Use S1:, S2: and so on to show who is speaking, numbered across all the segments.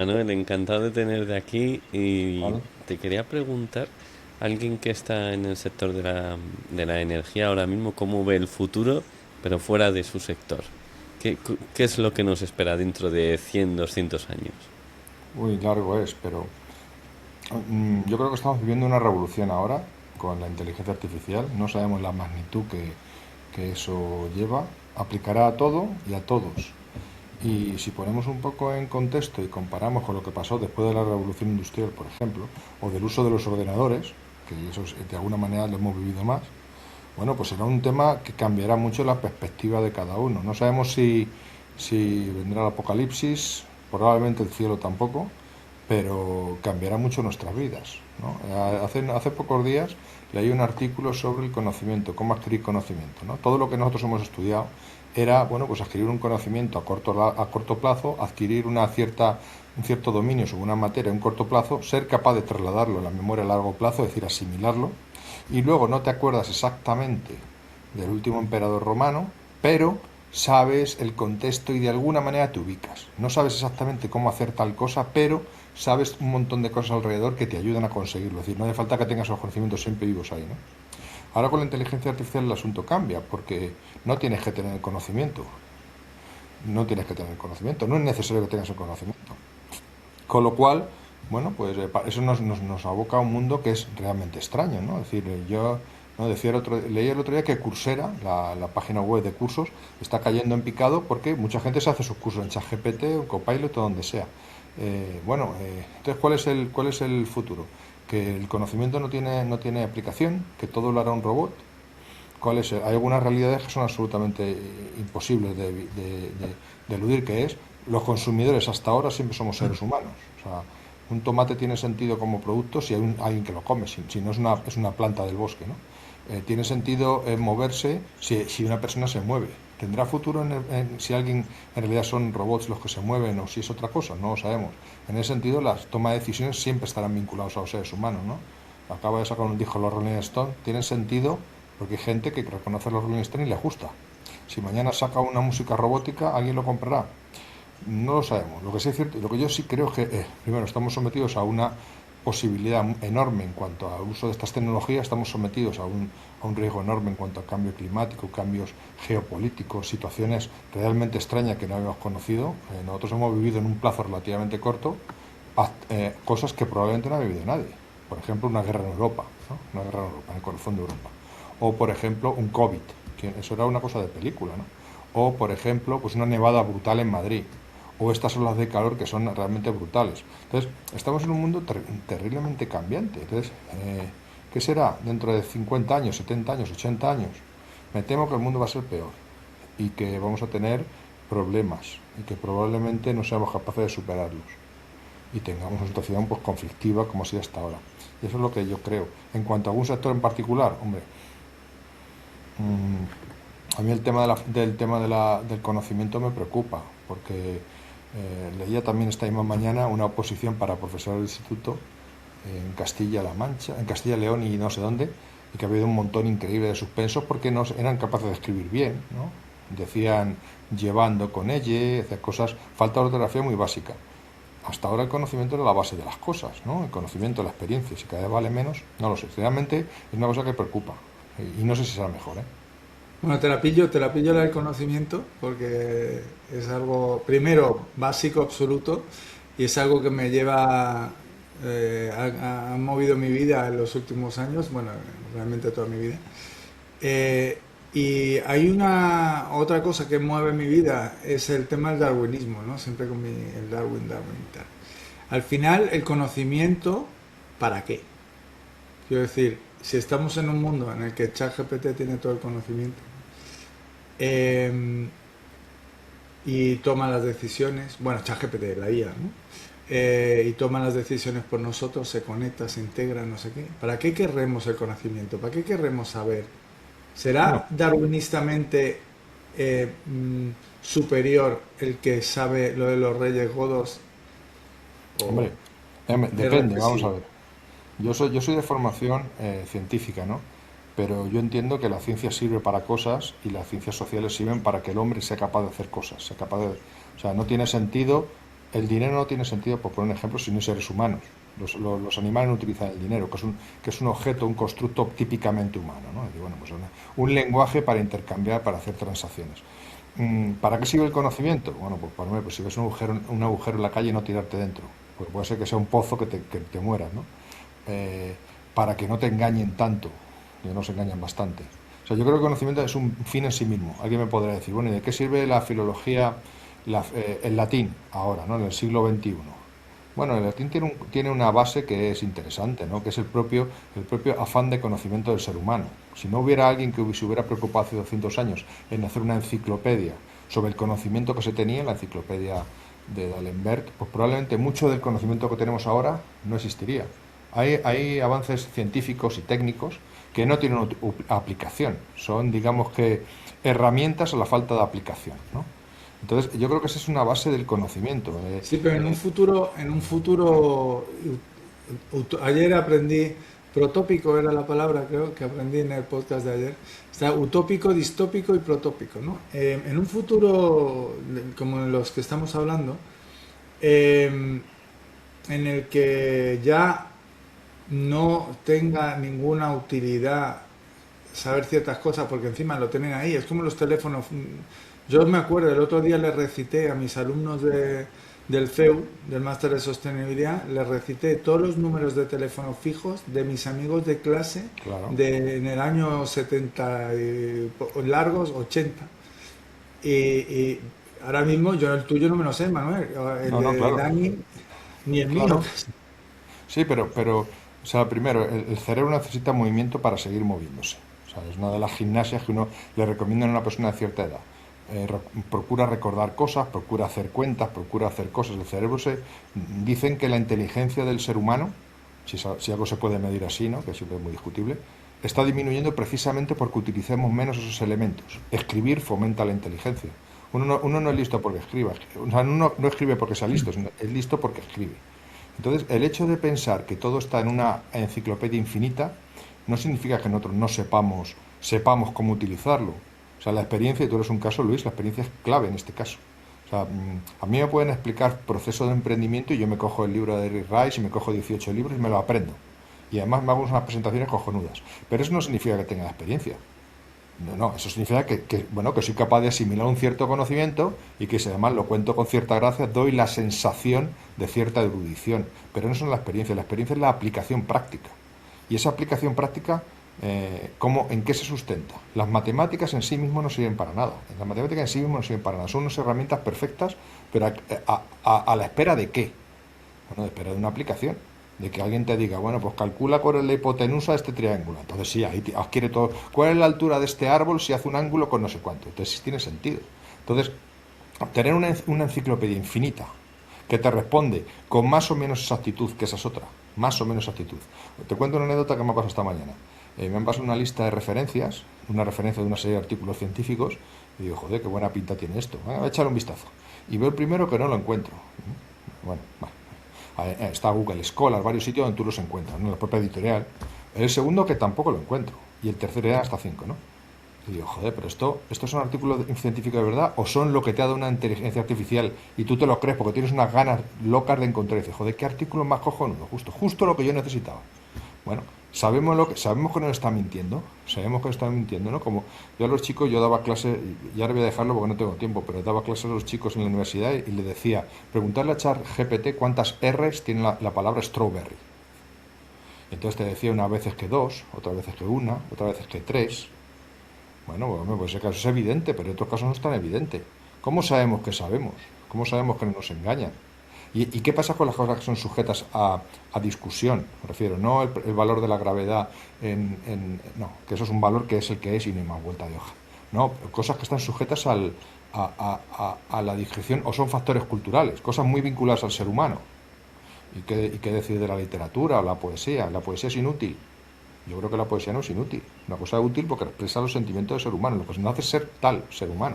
S1: Manuel, encantado de tenerte aquí y
S2: ¿Vale?
S1: te quería preguntar, alguien que está en el sector de la energía ahora mismo, ¿cómo ve el futuro, pero fuera de su sector? ¿Qué es lo que nos espera dentro de 100, 200 años?
S2: Uy, largo es, pero yo creo que estamos viviendo una revolución ahora con la inteligencia artificial. No sabemos la magnitud que eso lleva. Aplicará a todo y a todos. Y si ponemos un poco en contexto y comparamos con lo que pasó después de la revolución industrial, por ejemplo, o del uso de los ordenadores, que eso de alguna manera lo hemos vivido más, bueno, pues será un tema que cambiará mucho la perspectiva de cada uno. No sabemos si vendrá el apocalipsis, probablemente el cielo tampoco, pero cambiará mucho nuestras vidas, ¿no? Hace pocos días leí un artículo sobre el conocimiento, cómo adquirir conocimiento, ¿no? Todo lo que nosotros hemos estudiado era, bueno, pues adquirir un conocimiento a corto plazo, adquirir un cierto dominio sobre una materia en corto plazo, ser capaz de trasladarlo en la memoria a largo plazo, es decir, asimilarlo, y luego no te acuerdas exactamente del último emperador romano, pero sabes el contexto y de alguna manera te ubicas. No sabes exactamente cómo hacer tal cosa, pero sabes un montón de cosas alrededor que te ayudan a conseguirlo. Es decir, no hace falta que tengas los conocimientos siempre vivos ahí, ¿no? Ahora con la inteligencia artificial el asunto cambia, porque no tienes que tener conocimiento. No tienes que tener conocimiento. No es necesario que tengas el conocimiento. Con lo cual, bueno, pues eso nos aboca a un mundo que es realmente extraño, ¿no? Es decir, yo no decía leí el otro día que Coursera, la página web de cursos, está cayendo en picado porque mucha gente se hace sus cursos en ChatGPT o Copilot o donde sea. Entonces, cuál es el futuro? Que el conocimiento no tiene aplicación, que todo lo hará un robot. Hay algunas realidades que son absolutamente imposibles de eludir, que es los consumidores hasta ahora siempre somos seres humanos. O sea, un tomate tiene sentido como producto si hay alguien que lo come, si no es una planta del bosque, ¿no? Tiene sentido moverse si una persona se mueve. ¿Tendrá futuro si alguien en realidad son robots los que se mueven o si es otra cosa? No lo sabemos. En ese sentido, las tomas de decisiones siempre estarán vinculadas a los seres humanos, ¿no? Acaba de sacar un disco los Rolling Stones, tienen sentido porque hay gente que reconoce los Rolling Stones y le gusta. Si mañana saca una música robótica, ¿alguien lo comprará? No lo sabemos. Lo que sí es cierto, lo que yo sí creo es que, primero, estamos sometidos a una posibilidad enorme en cuanto al uso de estas tecnologías, estamos sometidos a un riesgo enorme en cuanto al cambio climático, cambios geopolíticos, situaciones realmente extrañas que no habíamos conocido. Nosotros hemos vivido en un plazo relativamente corto cosas que probablemente no ha vivido nadie. Por ejemplo, una guerra en Europa, ¿no? Una guerra en Europa, en el corazón de Europa. O, por ejemplo, un COVID, que eso era una cosa de película, ¿no? O, por ejemplo, pues una nevada brutal en Madrid, o estas olas de calor que son realmente brutales. Entonces, estamos en un mundo terriblemente cambiante. Entonces, ¿qué será dentro de 50 años, 70 años, 80 años? Me temo que el mundo va a ser peor y que vamos a tener problemas y que probablemente no seamos capaces de superarlos y tengamos una situación pues conflictiva como ha sido hasta ahora. Y eso es lo que yo creo. En cuanto a algún sector en particular, hombre, a mí el tema, del conocimiento me preocupa, porque leía también esta misma mañana una oposición para profesor del instituto en Castilla-La Mancha, en Castilla-León y no sé dónde, y que había habido un montón increíble de suspensos porque no eran capaces de escribir bien, ¿no? Decían llevando con ella, hacer cosas, falta de ortografía muy básica. Hasta ahora el conocimiento era la base de las cosas, ¿no? El conocimiento, la experiencia, si cada vez vale menos, no lo sé. Realmente es una cosa que preocupa y no sé si será mejor, ¿eh?
S3: Bueno, te la pillo la del conocimiento porque es algo, primero, básico, absoluto, y es algo que me lleva, ha movido mi vida en los últimos años, bueno, realmente toda mi vida. Eh, y hay una otra cosa que mueve mi vida, es el tema del darwinismo, ¿no? Siempre con el Darwin y tal. Al final, el conocimiento, ¿para qué? Quiero decir, si estamos en un mundo en el que ChatGPT tiene todo el conocimiento, eh, y toma las decisiones, bueno, ChatGPT, la IA, ¿no? Y toma las decisiones por nosotros, se conecta, se integra, no sé qué. ¿Para qué querremos el conocimiento? ¿Para qué querremos saber?
S2: Bueno,
S3: ¿Será darwinistamente superior el que sabe lo de los reyes godos? ¿O
S2: hombre,
S3: guerra
S2: depende,
S3: que
S2: vamos a
S3: sí?
S2: ver. Yo soy de formación científica, ¿no? Pero yo entiendo que la ciencia sirve para cosas y las ciencias sociales sirven para que el hombre sea capaz de hacer cosas, sea capaz de... O sea, no tiene sentido. el dinero no tiene sentido, por poner un ejemplo, si no hay seres humanos. Los animales no utilizan el dinero, que es un objeto, un constructo típicamente humano, ¿no? Es decir, bueno, pues un lenguaje para intercambiar, para hacer transacciones. ¿Para qué sirve el conocimiento? Bueno, pues, pues si ves un agujero en la calle, no tirarte dentro. Pues puede ser que sea un pozo que te mueras, ¿no? Eh, para que no te engañen tanto, que no se engañan bastante. O sea, yo creo que el conocimiento es un fin en sí mismo. Alguien me podrá decir, bueno, ¿y de qué sirve la filología, el latín ahora, ¿no? En el siglo XXI? Bueno, el latín tiene una base que es interesante, ¿no? Que es el propio afán de conocimiento del ser humano. Si no hubiera alguien que se hubiera preocupado hace 200 años en hacer una enciclopedia sobre el conocimiento que se tenía, la enciclopedia de D'Alembert, pues probablemente mucho del conocimiento que tenemos ahora no existiría. Hay avances científicos y técnicos que no tienen aplicación, son, digamos que, herramientas a la falta de aplicación, ¿no? Entonces, yo creo que esa es una base del conocimiento.
S3: Sí, pero ayer aprendí, protópico era la palabra, creo, que aprendí en el podcast de ayer. Está utópico, distópico y protópico, ¿no? En un futuro, como en los que estamos hablando, eh, en el que ya no tenga ninguna utilidad saber ciertas cosas porque encima lo tienen ahí. Es como los teléfonos. Yo me acuerdo, el otro día le recité a mis alumnos del CEU, del Máster de Sostenibilidad, les recité todos los números de teléfono fijos de mis amigos de clase
S2: Claro.
S3: en el año 70, largos 80. Y ahora mismo yo el tuyo no me lo sé, Manuel. El
S2: No, no,
S3: de
S2: claro,
S3: Dani, ni el mío.
S2: claro. Sí, pero, o sea, primero, el cerebro necesita movimiento para seguir moviéndose. O sea, es una de las gimnasias que uno le recomienda a una persona de cierta edad. Procura recordar cosas, procura hacer cuentas, procura hacer cosas. El cerebro dicen que la inteligencia del ser humano, si algo se puede medir así, ¿no? Que siempre es muy discutible, está disminuyendo precisamente porque utilicemos menos esos elementos. Escribir fomenta la inteligencia. Uno no es listo porque escriba, o sea, uno no escribe porque sea listo, sino es listo porque escribe. Entonces, el hecho de pensar que todo está en una enciclopedia infinita no significa que nosotros no sepamos cómo utilizarlo. O sea, la experiencia, y tú eres un caso, Luis, la experiencia es clave en este caso. O sea, a mí me pueden explicar proceso de emprendimiento y yo me cojo el libro de Eric Rice y me cojo 18 libros y me lo aprendo. Y además me hago unas presentaciones cojonudas. Pero eso no significa que tenga experiencia. No, no, eso significa bueno, que soy capaz de asimilar un cierto conocimiento y que si además lo cuento con cierta gracia, doy la sensación de cierta erudición. Pero no es la experiencia es la aplicación práctica. Y esa aplicación práctica, ¿en qué se sustenta? Las matemáticas en sí mismas no sirven para nada. Las matemáticas en sí mismas no sirven para nada. Son unas herramientas perfectas, pero ¿a la espera de qué? Bueno, a la espera de una aplicación. De que alguien te diga, bueno, pues calcula cuál es la hipotenusa de este triángulo. Entonces sí, ahí adquiere todo. ¿Cuál es la altura de este árbol si hace un ángulo con no sé cuánto? Entonces sí tiene sentido. Entonces, tener una enciclopedia infinita que te responde con más o menos exactitud, que esa es otra, más o menos exactitud. Te cuento una anécdota que me ha pasado esta mañana. Me han pasado una lista de referencias, una referencia de una serie de artículos científicos, y digo, joder, qué buena pinta tiene esto. Voy a echarle un vistazo. Y veo el primero que no lo encuentro. Bueno, vale. Está Google Scholar, varios sitios donde tú los encuentras, ¿no? La propia editorial. El segundo que tampoco lo encuentro. Y el tercero ya hasta 5, ¿no? Y digo, joder, pero ¿estos son artículos científicos de verdad o son lo que te ha dado una inteligencia artificial y tú te lo crees porque tienes unas ganas locas de encontrar? Y dices, joder, qué artículo más cojonudo, justo lo que yo necesitaba. Bueno, sabemos que nos está mintiendo, ¿no? Como yo a los chicos, yo daba clases, y ahora voy a dejarlo porque no tengo tiempo, pero daba clases a los chicos en la universidad y le decía, preguntarle a ChatGPT cuántas R's tiene la palabra strawberry. Y entonces te decía unas veces que 2, otras veces que 1, otras veces que 3. Bueno, pues ese caso es evidente, pero en otros casos no es tan evidente. ¿Cómo sabemos que sabemos? ¿Cómo sabemos que no nos engañan? ¿Y qué pasa con las cosas que son sujetas a discusión? Me refiero, no el valor de la gravedad, no, que eso es un valor que es el que es y no hay más vuelta de hoja. No, cosas que están sujetas a la discreción o son factores culturales, cosas muy vinculadas al ser humano. ¿Y qué decir de la literatura o la poesía? ¿La poesía es inútil? Yo creo que la poesía no es inútil. Una cosa es útil porque expresa los sentimientos del ser humano, lo que nos hace ser tal ser humano.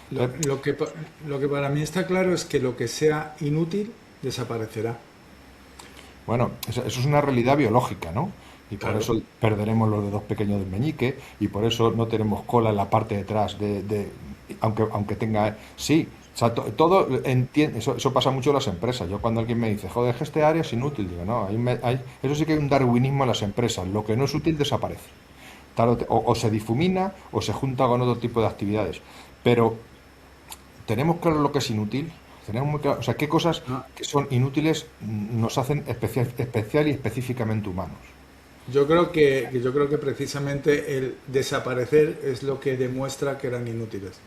S3: Lo que para mí está claro es que lo que sea inútil desaparecerá.
S2: Bueno, eso es una realidad biológica, ¿no? Y por
S3: Claro.
S2: eso perderemos los dedos pequeños del meñique y por eso no tenemos cola en la parte de atrás aunque tenga... Sí, O sea, todo entiende, eso pasa mucho en las empresas. Yo cuando alguien me dice, joder, es que este área es inútil, digo, no, eso sí que hay un darwinismo en las empresas. Lo que no es útil desaparece. O se difumina o se junta con otro tipo de actividades. Pero tenemos claro lo que es inútil. Tenemos muy claro, o sea, qué cosas
S3: ¿no?
S2: que son inútiles nos hacen especial y específicamente humanos.
S3: Yo creo que precisamente el desaparecer es lo que demuestra que eran inútiles,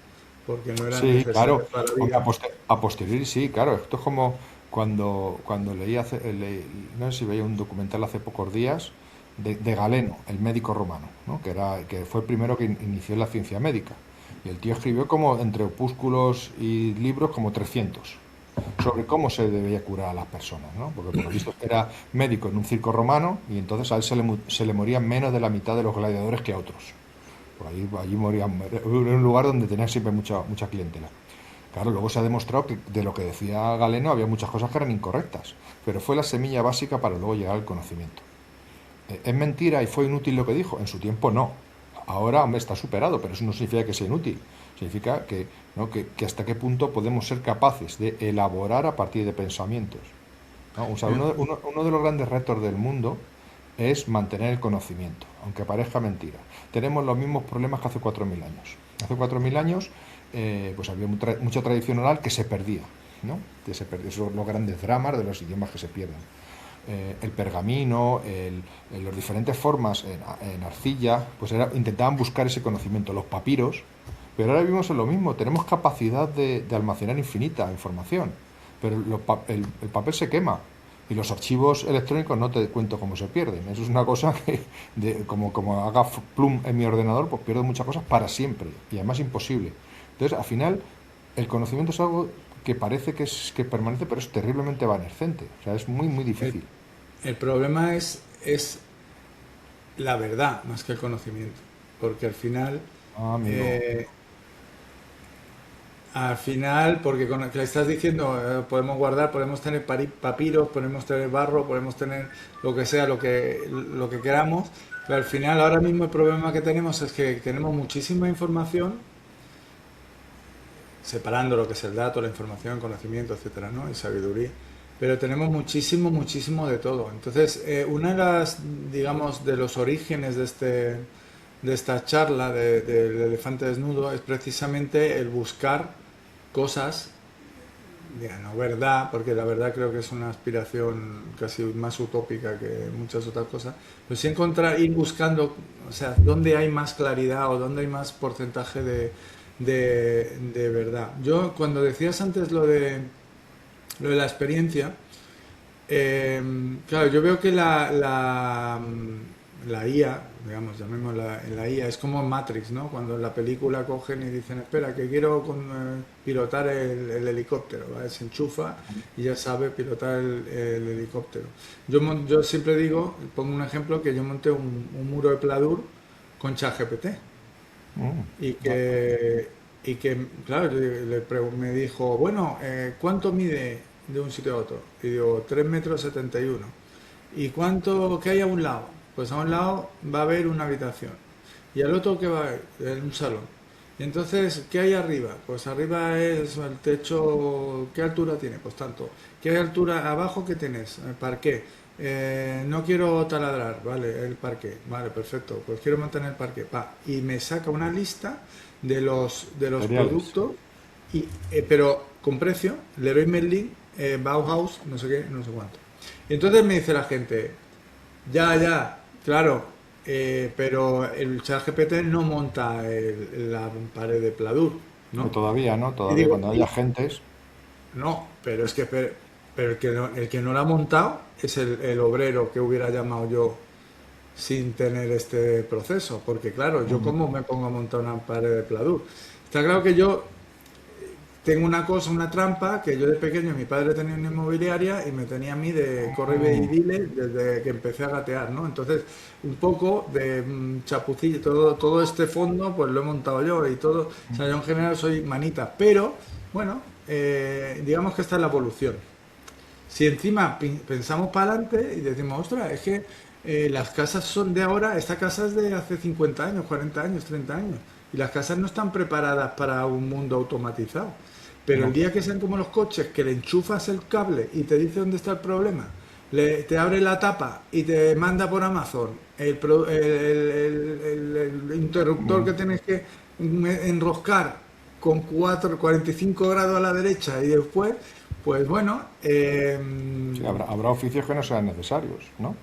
S3: porque no eran
S2: Sí,
S3: necesarios
S2: claro.
S3: para la
S2: Hombre,
S3: vida.
S2: a posteriori sí, claro. Esto es como cuando no sé si veía un documental hace pocos días de Galeno, el médico romano, ¿no? Que fue el primero que inició la ciencia médica. Y el tío escribió como entre opúsculos y libros como 300 sobre cómo se debía curar a las personas, ¿no? Porque por lo visto era médico en un circo romano y entonces a él se le morían menos de la mitad de los gladiadores que a otros. Por allí morían, era un lugar donde tenía siempre mucha clientela. Claro, luego se ha demostrado que de lo que decía Galeno había muchas cosas que eran incorrectas, pero fue la semilla básica para luego llegar al conocimiento. ¿Es mentira y fue inútil lo que dijo? En su tiempo no. Ahora, hombre, está superado, pero eso no significa que sea inútil. Significa que, ¿no? que hasta qué punto podemos ser capaces de elaborar a partir de pensamientos, ¿no? O sea, uno de los grandes retos del mundo es mantener el conocimiento, aunque parezca mentira. Tenemos los mismos problemas que hace 4.000 años. Hace 4.000 años pues había mucha tradición oral que se perdía, ¿no? Esos son los grandes dramas de los idiomas que se pierden. El pergamino, los diferentes formas en arcilla, pues intentaban buscar ese conocimiento, los papiros, pero ahora vivimos en lo mismo, tenemos capacidad de almacenar infinita información, pero el papel se quema y los archivos electrónicos no te cuento cómo se pierden. Eso es una cosa que, como haga plum en mi ordenador, pues pierdo muchas cosas para siempre y además imposible. Entonces, al final, el conocimiento es algo que parece que permanece, pero es terriblemente evanescente. O sea, es muy, muy
S3: El,
S2: difícil.
S3: el problema es la verdad más que el conocimiento, porque
S2: Ah, amigo.
S3: eh, al final, porque con lo que le estás diciendo, podemos guardar, podemos tener papiros, podemos tener barro, podemos tener lo que sea, lo que queramos, pero al final ahora mismo el problema que tenemos es que tenemos muchísima información, separando lo que es el dato, la información, conocimiento, etcétera, ¿no? Y sabiduría. Pero tenemos muchísimo, muchísimo de todo. Entonces, una de las, digamos, de los orígenes de esta charla del elefante desnudo es precisamente el buscar cosas, ya no verdad, porque la verdad creo que es una aspiración casi más utópica que muchas otras cosas, pero sí encontrar, ir buscando, o sea, dónde hay más claridad o dónde hay más porcentaje de verdad. Yo, cuando decías antes lo de la experiencia, claro, yo veo que la IA, digamos, llamémosla la IA, es como Matrix, ¿no? Cuando en la película cogen y dicen, espera, que quiero pilotar el helicóptero, ¿vale? Se enchufa y ya sabe pilotar el helicóptero. Yo siempre digo, pongo un ejemplo, que yo monté un muro de pladur con ChatGPT y
S2: Ah,
S3: claro, me dijo, bueno, ¿cuánto mide de un sitio a otro? Y digo, 3,71 m. ¿Y cuánto que hay a un lado? Pues a un lado va a haber una habitación. ¿Y al otro qué va a haber? Un salón. Y entonces, ¿qué hay arriba? Pues arriba es el techo, ¿qué altura tiene? Pues tanto. ¿Qué altura abajo que tienes? El parqué. No quiero taladrar, vale, el parque, vale, perfecto, pues quiero mantener el parque, pa, y me saca una lista de los
S2: materiales.
S3: productos, pero con precio, Leroy Merlin, Bauhaus, no sé qué, no sé cuánto. Y entonces me dice la gente, ya, claro, pero el ChatGPT no monta la pared de Pladur,
S2: No,
S3: ¿no?
S2: todavía, ¿no?
S3: Y
S2: Todavía
S3: digo,
S2: cuando haya agentes.
S3: no, pero es que pero el que no lo ha montado es el obrero que hubiera llamado yo sin tener este proceso, porque claro, yo cómo me pongo a montar una pared de pladur. Está claro que yo tengo una cosa, una trampa, que yo de pequeño mi padre tenía una inmobiliaria y me tenía a mí de corre y dile desde que empecé a gatear, ¿no? Entonces, un poco de chapucillo, todo este fondo, pues lo he montado yo y todo. O sea, yo en general soy manita, pero bueno, digamos que esta es la evolución. Si encima pensamos para adelante y decimos, ostras, es que las casas son de ahora, esta casa es de hace 50 años, 40 años, 30 años, y las casas no están preparadas para un mundo automatizado. Pero
S2: No,
S3: el día que sean como los coches, que le enchufas el cable y te dice dónde está el problema, te abre la tapa y te manda por Amazon el interruptor
S2: mm,
S3: que tienes que enroscar con 45 grados a la derecha y después, pues bueno,
S2: sí, habrá oficios que no sean necesarios, ¿no?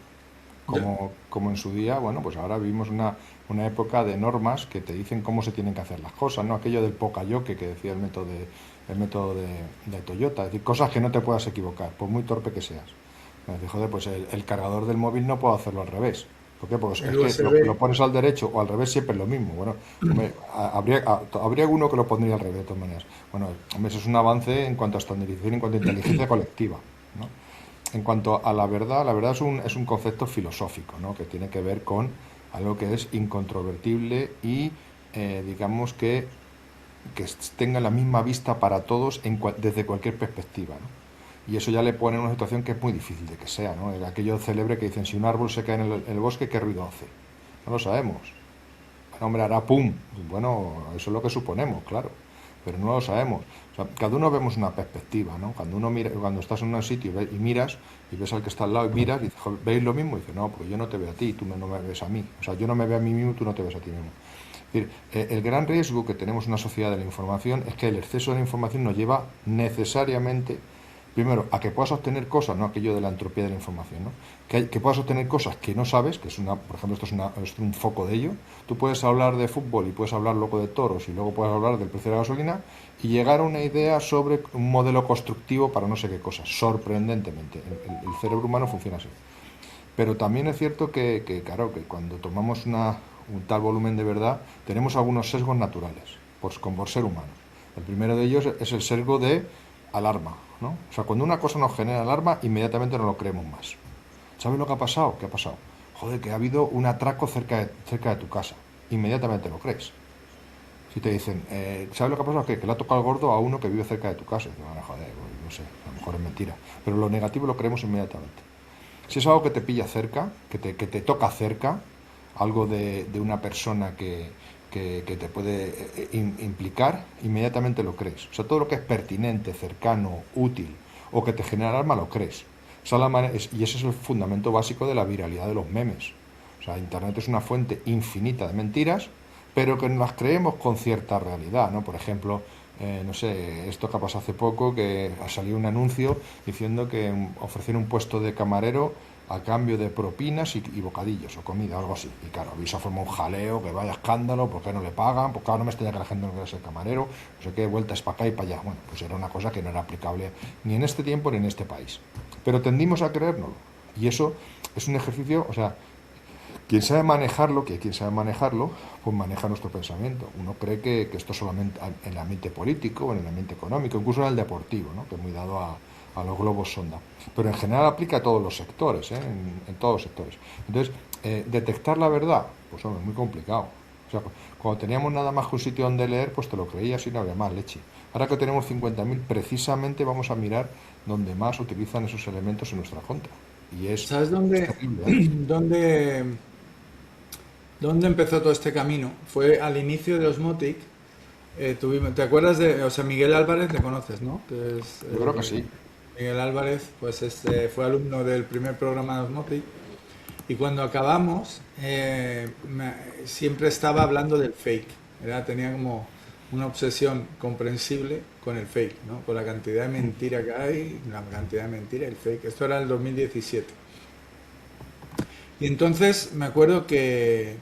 S3: yo-
S2: Como en su día, bueno, pues ahora vivimos una época de normas que te dicen cómo se tienen que hacer las cosas, ¿no? Aquello del Poka-yoke que decía el método de Toyota, es decir, cosas que no te puedas equivocar, por muy torpe que seas. Me dice, joder, pues el cargador del móvil no puedo hacerlo al revés. ¿Por qué? Porque es
S3: el
S2: que lo
S3: USB.
S2: pones al derecho o al revés siempre es lo mismo. Bueno, hombre, habría uno que lo pondría al revés de todas maneras. Bueno, hombre, eso es un avance en cuanto a estandarización, en cuanto a inteligencia colectiva, ¿no? En cuanto a la verdad es un concepto filosófico, ¿no? Que tiene que ver con algo que es incontrovertible y digamos que tenga la misma vista para todos desde cualquier perspectiva, ¿no? Y eso ya le pone en una situación que es muy difícil de que sea, ¿no? Aquello célebre que dicen, si un árbol se cae en el bosque, ¿qué ruido hace? No lo sabemos. Bueno, hombre, hará pum. Bueno, eso es lo que suponemos, claro, pero no lo sabemos. O sea, cada uno vemos una perspectiva, ¿no? Cuando uno mira, cuando estás en un sitio y miras y ves al que está al lado y miras y dices, "Joder, ¿veis lo mismo?" Y dices, no, porque yo no te veo a ti, tú no me ves a mí. O sea, yo no me veo a mí mismo, tú no te ves a ti mismo. Es decir, el gran riesgo que tenemos en una sociedad de la información es que el exceso de la información nos lleva necesariamente, primero, a que puedas obtener cosas, no aquello de la entropía de la información, ¿no? Que puedas obtener cosas que no sabes, que es por ejemplo, esto es un foco de ello. Tú puedes hablar de fútbol y puedes hablar luego de toros y luego puedes hablar del precio de la gasolina y llegar a una idea sobre un modelo constructivo para no sé qué cosas, sorprendentemente. El cerebro humano funciona así. Pero también es cierto claro, que cuando tomamos un tal volumen de verdad, tenemos algunos sesgos naturales, por ser humanos. El primero de ellos es el sesgo de alarma, ¿no? O sea, cuando una cosa nos genera alarma, inmediatamente no lo creemos más. ¿Sabes lo que ha pasado? ¿Qué ha pasado? Joder, que ha habido un atraco cerca de tu casa. Inmediatamente lo crees. Si te dicen, ¿sabes lo que ha pasado? Que le ha tocado el gordo a uno que vive cerca de tu casa. Y dices, bueno, joder, pues, no sé, a lo mejor es mentira. Pero lo negativo lo creemos inmediatamente. Si es algo que te pilla cerca, que te toca cerca, algo de una persona que te puede implicar, inmediatamente lo crees. O sea, todo lo que es pertinente, cercano, útil o que te genera alarma, lo crees. Y ese es el fundamento básico de la viralidad de los memes. O sea, Internet es una fuente infinita de mentiras, pero que las creemos con cierta realidad, ¿no? Por ejemplo, no sé, esto que ha pasado hace poco, que ha salido un anuncio diciendo que ofrecían un puesto de camarero a cambio de propinas y bocadillos o comida, algo así. Y claro, se forma un jaleo, que vaya escándalo, ¿por qué no le pagan? Pues claro, no me extraña que la gente no quiera ser camarero, no sé qué, vueltas para acá y para allá. Bueno, pues era una cosa que no era aplicable ni en este tiempo ni en este país. Pero tendimos a creérnoslo. Y eso es un ejercicio, o sea, quien sabe manejarlo, quien sabe manejarlo, pues maneja nuestro pensamiento. Uno cree que esto solamente en el ambiente político, en el ambiente económico, incluso en el deportivo, ¿no? Que es muy dado a los globos sonda. Pero en general aplica a todos los sectores, ¿eh? En todos los sectores. Entonces, detectar la verdad, pues hombre, es muy complicado. O sea, cuando teníamos nada más que un sitio donde leer, pues te lo creías y no había más leche. Ahora que tenemos 50.000, precisamente vamos a mirar donde más utilizan esos elementos en nuestra contra. Y
S3: ¿Sabes
S2: es
S3: dónde,
S2: terrible, ¿eh?
S3: dónde, dónde empezó todo este camino? Fue al inicio de Osmotic. ¿Te acuerdas de, o sea, Miguel Álvarez, le conoces, ¿no? Que es,
S2: Yo creo que sí.
S3: Miguel Álvarez, pues fue alumno del primer programa de Osmotic. Y cuando acabamos, siempre estaba hablando del fake, ¿verdad? Tenía como una obsesión comprensible con el fake, ¿no? Con la cantidad de mentira que hay, la cantidad de mentira, el fake. Esto era el 2017. Y entonces me acuerdo que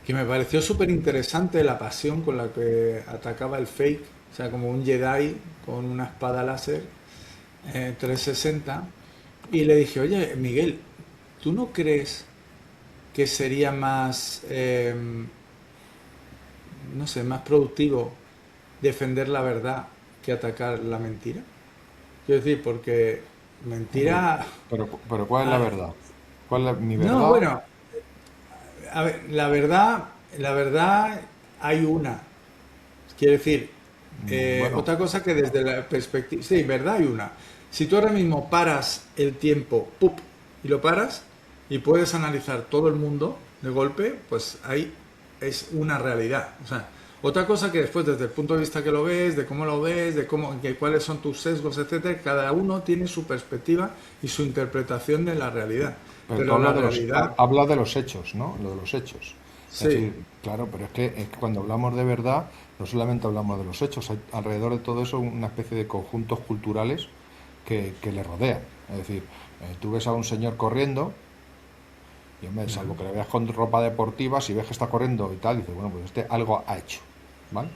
S3: me pareció súper interesante la pasión con la que atacaba el fake, o sea, como un Jedi con una espada láser 360. Y le dije, oye, Miguel, ¿tú no crees que sería más, no sé, más productivo defender la verdad que atacar la mentira? Quiero decir, porque
S2: Hombre,
S3: mentira...
S2: pero ¿cuál es la
S3: ah,
S2: verdad? ¿Cuál es mi
S3: no,
S2: verdad?
S3: bueno, a ver, la verdad hay una. Quiere decir,
S2: Bueno,
S3: otra cosa que desde la perspectiva... Sí, verdad hay una. Si tú ahora mismo paras el tiempo, ¡pup! Y lo paras y puedes analizar todo el mundo de golpe, pues ahí es una realidad. O sea, Otra cosa que después, desde el punto de vista que lo ves, de cómo lo ves, de cómo, que cuáles son tus sesgos, etcétera, cada uno tiene su perspectiva y su interpretación de la realidad.
S2: Pero tú
S3: Pero la
S2: hablas
S3: realidad,
S2: hablas de los hechos, ¿no? Lo de los hechos. Es
S3: sí,
S2: decir, claro, pero es que cuando hablamos de verdad, no solamente hablamos de los hechos, hay alrededor de todo eso una especie de conjuntos culturales que le rodean. Es decir, tú ves a un señor corriendo y, hombre, salvo que le veas con ropa deportiva, si ves que está corriendo y tal, dices, bueno, pues este algo ha hecho, ¿vale?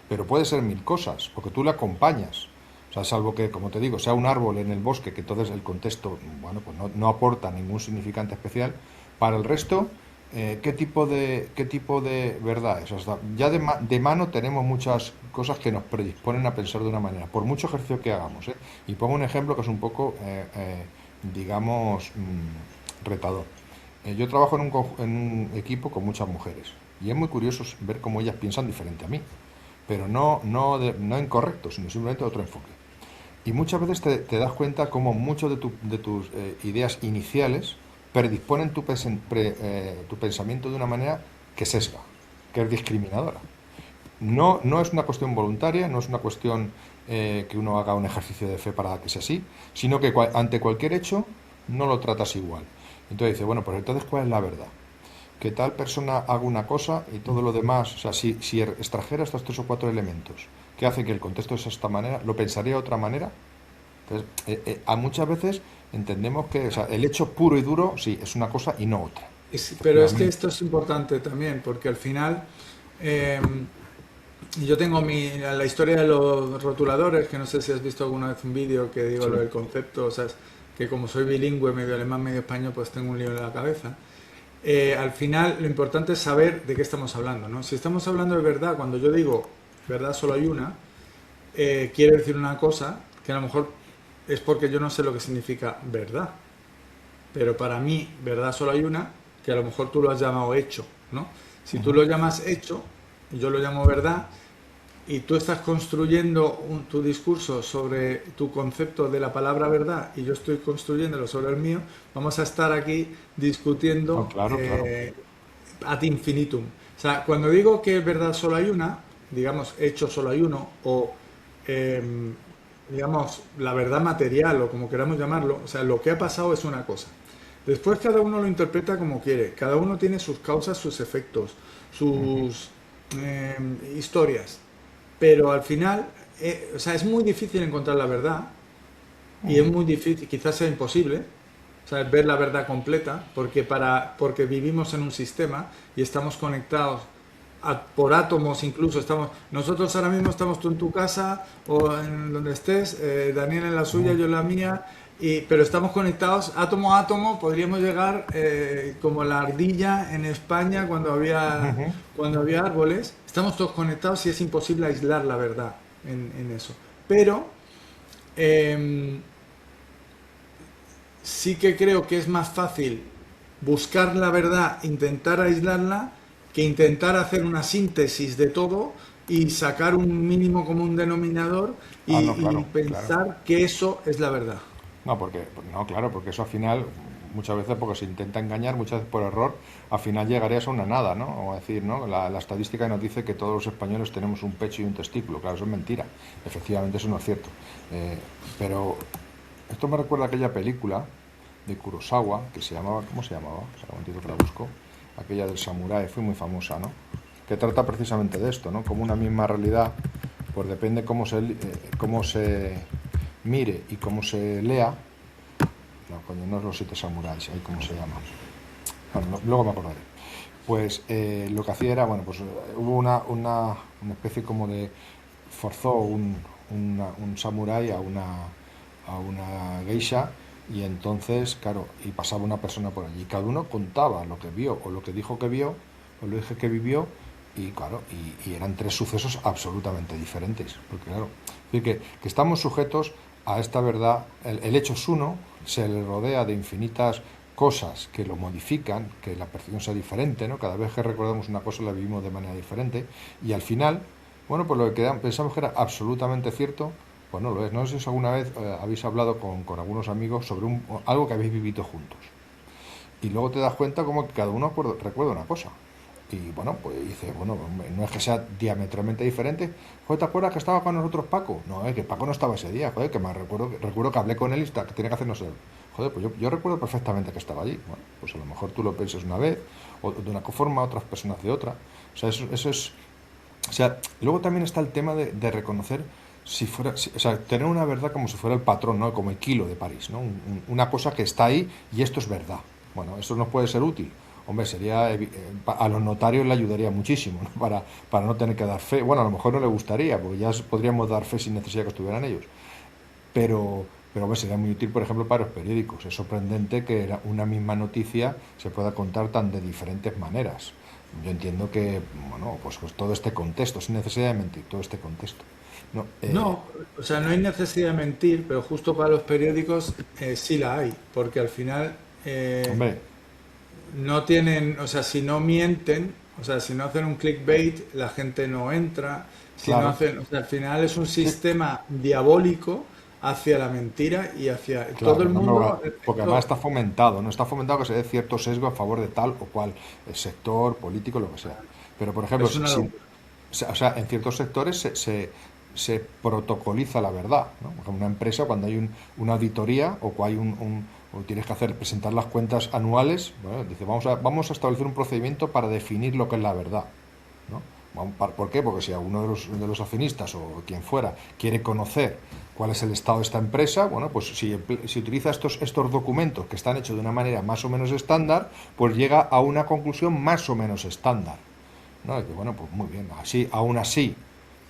S2: Pero puede ser mil cosas, porque tú le acompañas. O sea, salvo que, como te digo, sea un árbol en el bosque, que entonces el contexto, bueno, pues no aporta ningún significante especial. Para el resto, qué tipo de verdad es? O sea, ya de mano tenemos muchas cosas que nos predisponen a pensar de una manera, por mucho ejercicio que hagamos, ¿eh? Y pongo un ejemplo que es un poco, digamos, retador. Yo trabajo en un equipo con muchas mujeres y es muy curioso ver cómo ellas piensan diferente a mí, pero no incorrecto, sino simplemente otro enfoque. Y muchas veces te das cuenta cómo muchas de tus ideas iniciales predisponen tu pensamiento de una manera que sesga, que es discriminadora. No es una cuestión voluntaria, no es una cuestión que uno haga un ejercicio de fe para que sea así, sino que ante cualquier hecho no lo tratas igual. Entonces dice, bueno, pues entonces, ¿cuál es la verdad? Que tal persona haga una cosa y todo lo demás, o sea, si extrajera estos tres o cuatro elementos que hacen que el contexto es de esta manera, ¿lo pensaría de otra manera? Entonces, a muchas veces entendemos que, o sea, el hecho puro y duro, sí, es una cosa y no otra,
S3: pero es que
S2: efectivamente.
S3: esto es importante también, porque al final eh, yo tengo la historia de los rotuladores, que no sé si has visto alguna vez un vídeo que digo lo
S2: Sí.
S3: del concepto, o sea, es que como soy bilingüe, medio alemán, medio español, pues tengo un lío en la cabeza. Al final lo importante es saber de qué estamos hablando, ¿no? Si estamos hablando de verdad, cuando yo digo verdad solo hay una, quiere decir una cosa que a lo mejor es porque yo no sé lo que significa verdad. Pero para mí, verdad solo hay una, que a lo mejor tú lo has llamado hecho, ¿no? Si tú
S2: Ujú.
S3: lo llamas hecho, y yo lo llamo verdad, y tú estás construyendo tu discurso sobre tu concepto de la palabra verdad y yo estoy construyéndolo sobre el mío, vamos a estar aquí
S2: No,
S3: discutiendo
S2: claro, claro.
S3: ad infinitum. O sea, cuando digo que verdad solo hay una, digamos, hecho solo hay uno, o eh, digamos, la verdad material, o como queramos llamarlo, o sea, lo que ha pasado es una cosa. Después cada uno lo interpreta como quiere, cada uno tiene sus causas, sus efectos,
S2: Ujú,
S3: sus historias, pero al final, o sea, es muy difícil encontrar la verdad y es
S2: ujú.
S3: muy difícil, quizás sea imposible, o sea, ver la verdad completa, porque vivimos en un sistema y estamos conectados por átomos incluso. Nosotros ahora mismo estamos tú en tu casa o en donde estés, Daniel en la suya,
S2: Ujú,
S3: yo en la mía, pero estamos conectados átomo a átomo, podríamos llegar como la ardilla en España
S2: ujú.
S3: cuando había árboles, estamos todos conectados y es imposible aislar la verdad en eso. Pero em, sí que creo que es más fácil buscar la verdad, intentar aislarla, que intentar hacer una síntesis de todo y sacar un mínimo común denominador
S2: Ah, no,
S3: y
S2: claro, claro.
S3: pensar que eso es la verdad.
S2: No, no, claro, porque eso al final, muchas veces porque se intenta engañar, muchas veces por error, al final llegarías a una nada, ¿no? O a decir, ¿no? La estadística nos dice que todos los españoles tenemos un pecho y un testículo. Claro, eso es mentira. Efectivamente, eso no es cierto. Eh, pero esto me recuerda a aquella película de Kurosawa que se llamaba, ¿cómo se llamaba? O sea, un momentito que la busco. Aquella del samurái, fue muy famosa, ¿no? Que trata precisamente de esto, ¿no? Como una misma realidad, pues depende cómo se mire y cómo se lea. No, coño, no es los siete samuráis, ahí cómo se llama. Bueno, luego me acordaré. Pues lo que hacía era, bueno, pues hubo una especie como de... Forzó un samurái a una geisha y entonces, claro, y pasaba una persona por allí. Cada uno contaba lo que vio o lo que dijo que vio o lo dije que vivió y claro, y eran tres sucesos absolutamente diferentes. Porque claro, es decir, que estamos sujetos a esta verdad, el hecho es uno, se le rodea de infinitas cosas que lo modifican, que la percepción sea diferente, ¿no? Cada vez que recordamos una cosa la vivimos de manera diferente y al final, bueno, pues lo que pensamos que era absolutamente cierto, pues no lo es. No sé si alguna vez habéis hablado con algunos amigos sobre algo que habéis vivido juntos y luego te das cuenta como que cada uno recuerda una cosa Y bueno, pues dice, bueno, no es que sea diametralmente diferente. Joder, ¿te acuerdas que estaba con nosotros Paco? No, que Paco no estaba ese día, joder, que me recuerdo que hablé con él y que tenía que hacernos el... Joder, pues yo recuerdo perfectamente que estaba allí. Bueno, pues a lo mejor tú lo piensas una vez, o de una forma, otras personas de otra. O sea, eso es... O sea, luego también está el tema de reconocer si fuera, o sea, tener una verdad como si fuera el patrón, ¿no? Como el kilo de París, ¿no? Una cosa que está ahí y esto es verdad. Bueno, eso nos puede ser útil. Hombre, sería a los notarios le ayudaría muchísimo, ¿no? Para no tener que dar fe. Bueno, a lo mejor no le gustaría, porque ya podríamos dar fe sin necesidad que estuvieran ellos. Pero hombre, sería muy útil, por ejemplo, para los periódicos. Es sorprendente que una misma noticia se pueda contar tan de diferentes maneras. Yo entiendo que, bueno, pues todo este contexto, sin necesidad de mentir, todo este contexto. No,
S3: No, o sea, no hay necesidad de mentir, pero justo para los periódicos sí la hay, porque al final
S2: hombre,
S3: no tienen, o sea, si no mienten, o sea, si no hacen un clickbait, la gente no entra, si no
S2: claro.
S3: hacen, o sea, al final es un
S2: Sí,
S3: sistema diabólico hacia la mentira y hacia todo el
S2: claro, no,
S3: mundo,
S2: porque además está fomentado, ¿no? Está fomentado que se dé cierto sesgo a favor de tal o cual sector, político, lo que sea. Pero, por ejemplo,
S3: es una locura.
S2: o sea, en ciertos sectores se protocoliza la verdad, ¿no? Por ejemplo, una empresa, cuando hay una auditoría o cuando hay o tienes que presentar las cuentas anuales, bueno, dice, vamos a establecer un procedimiento para definir lo que es la verdad, ¿no? ¿Por qué? Porque si alguno de los accionistas o quien fuera quiere conocer cuál es el estado de esta empresa, bueno, pues si utiliza estos documentos que están hechos de una manera más o menos estándar, pues llega a una conclusión más o menos estándar, ¿no? Y que, bueno, pues muy bien, aún así,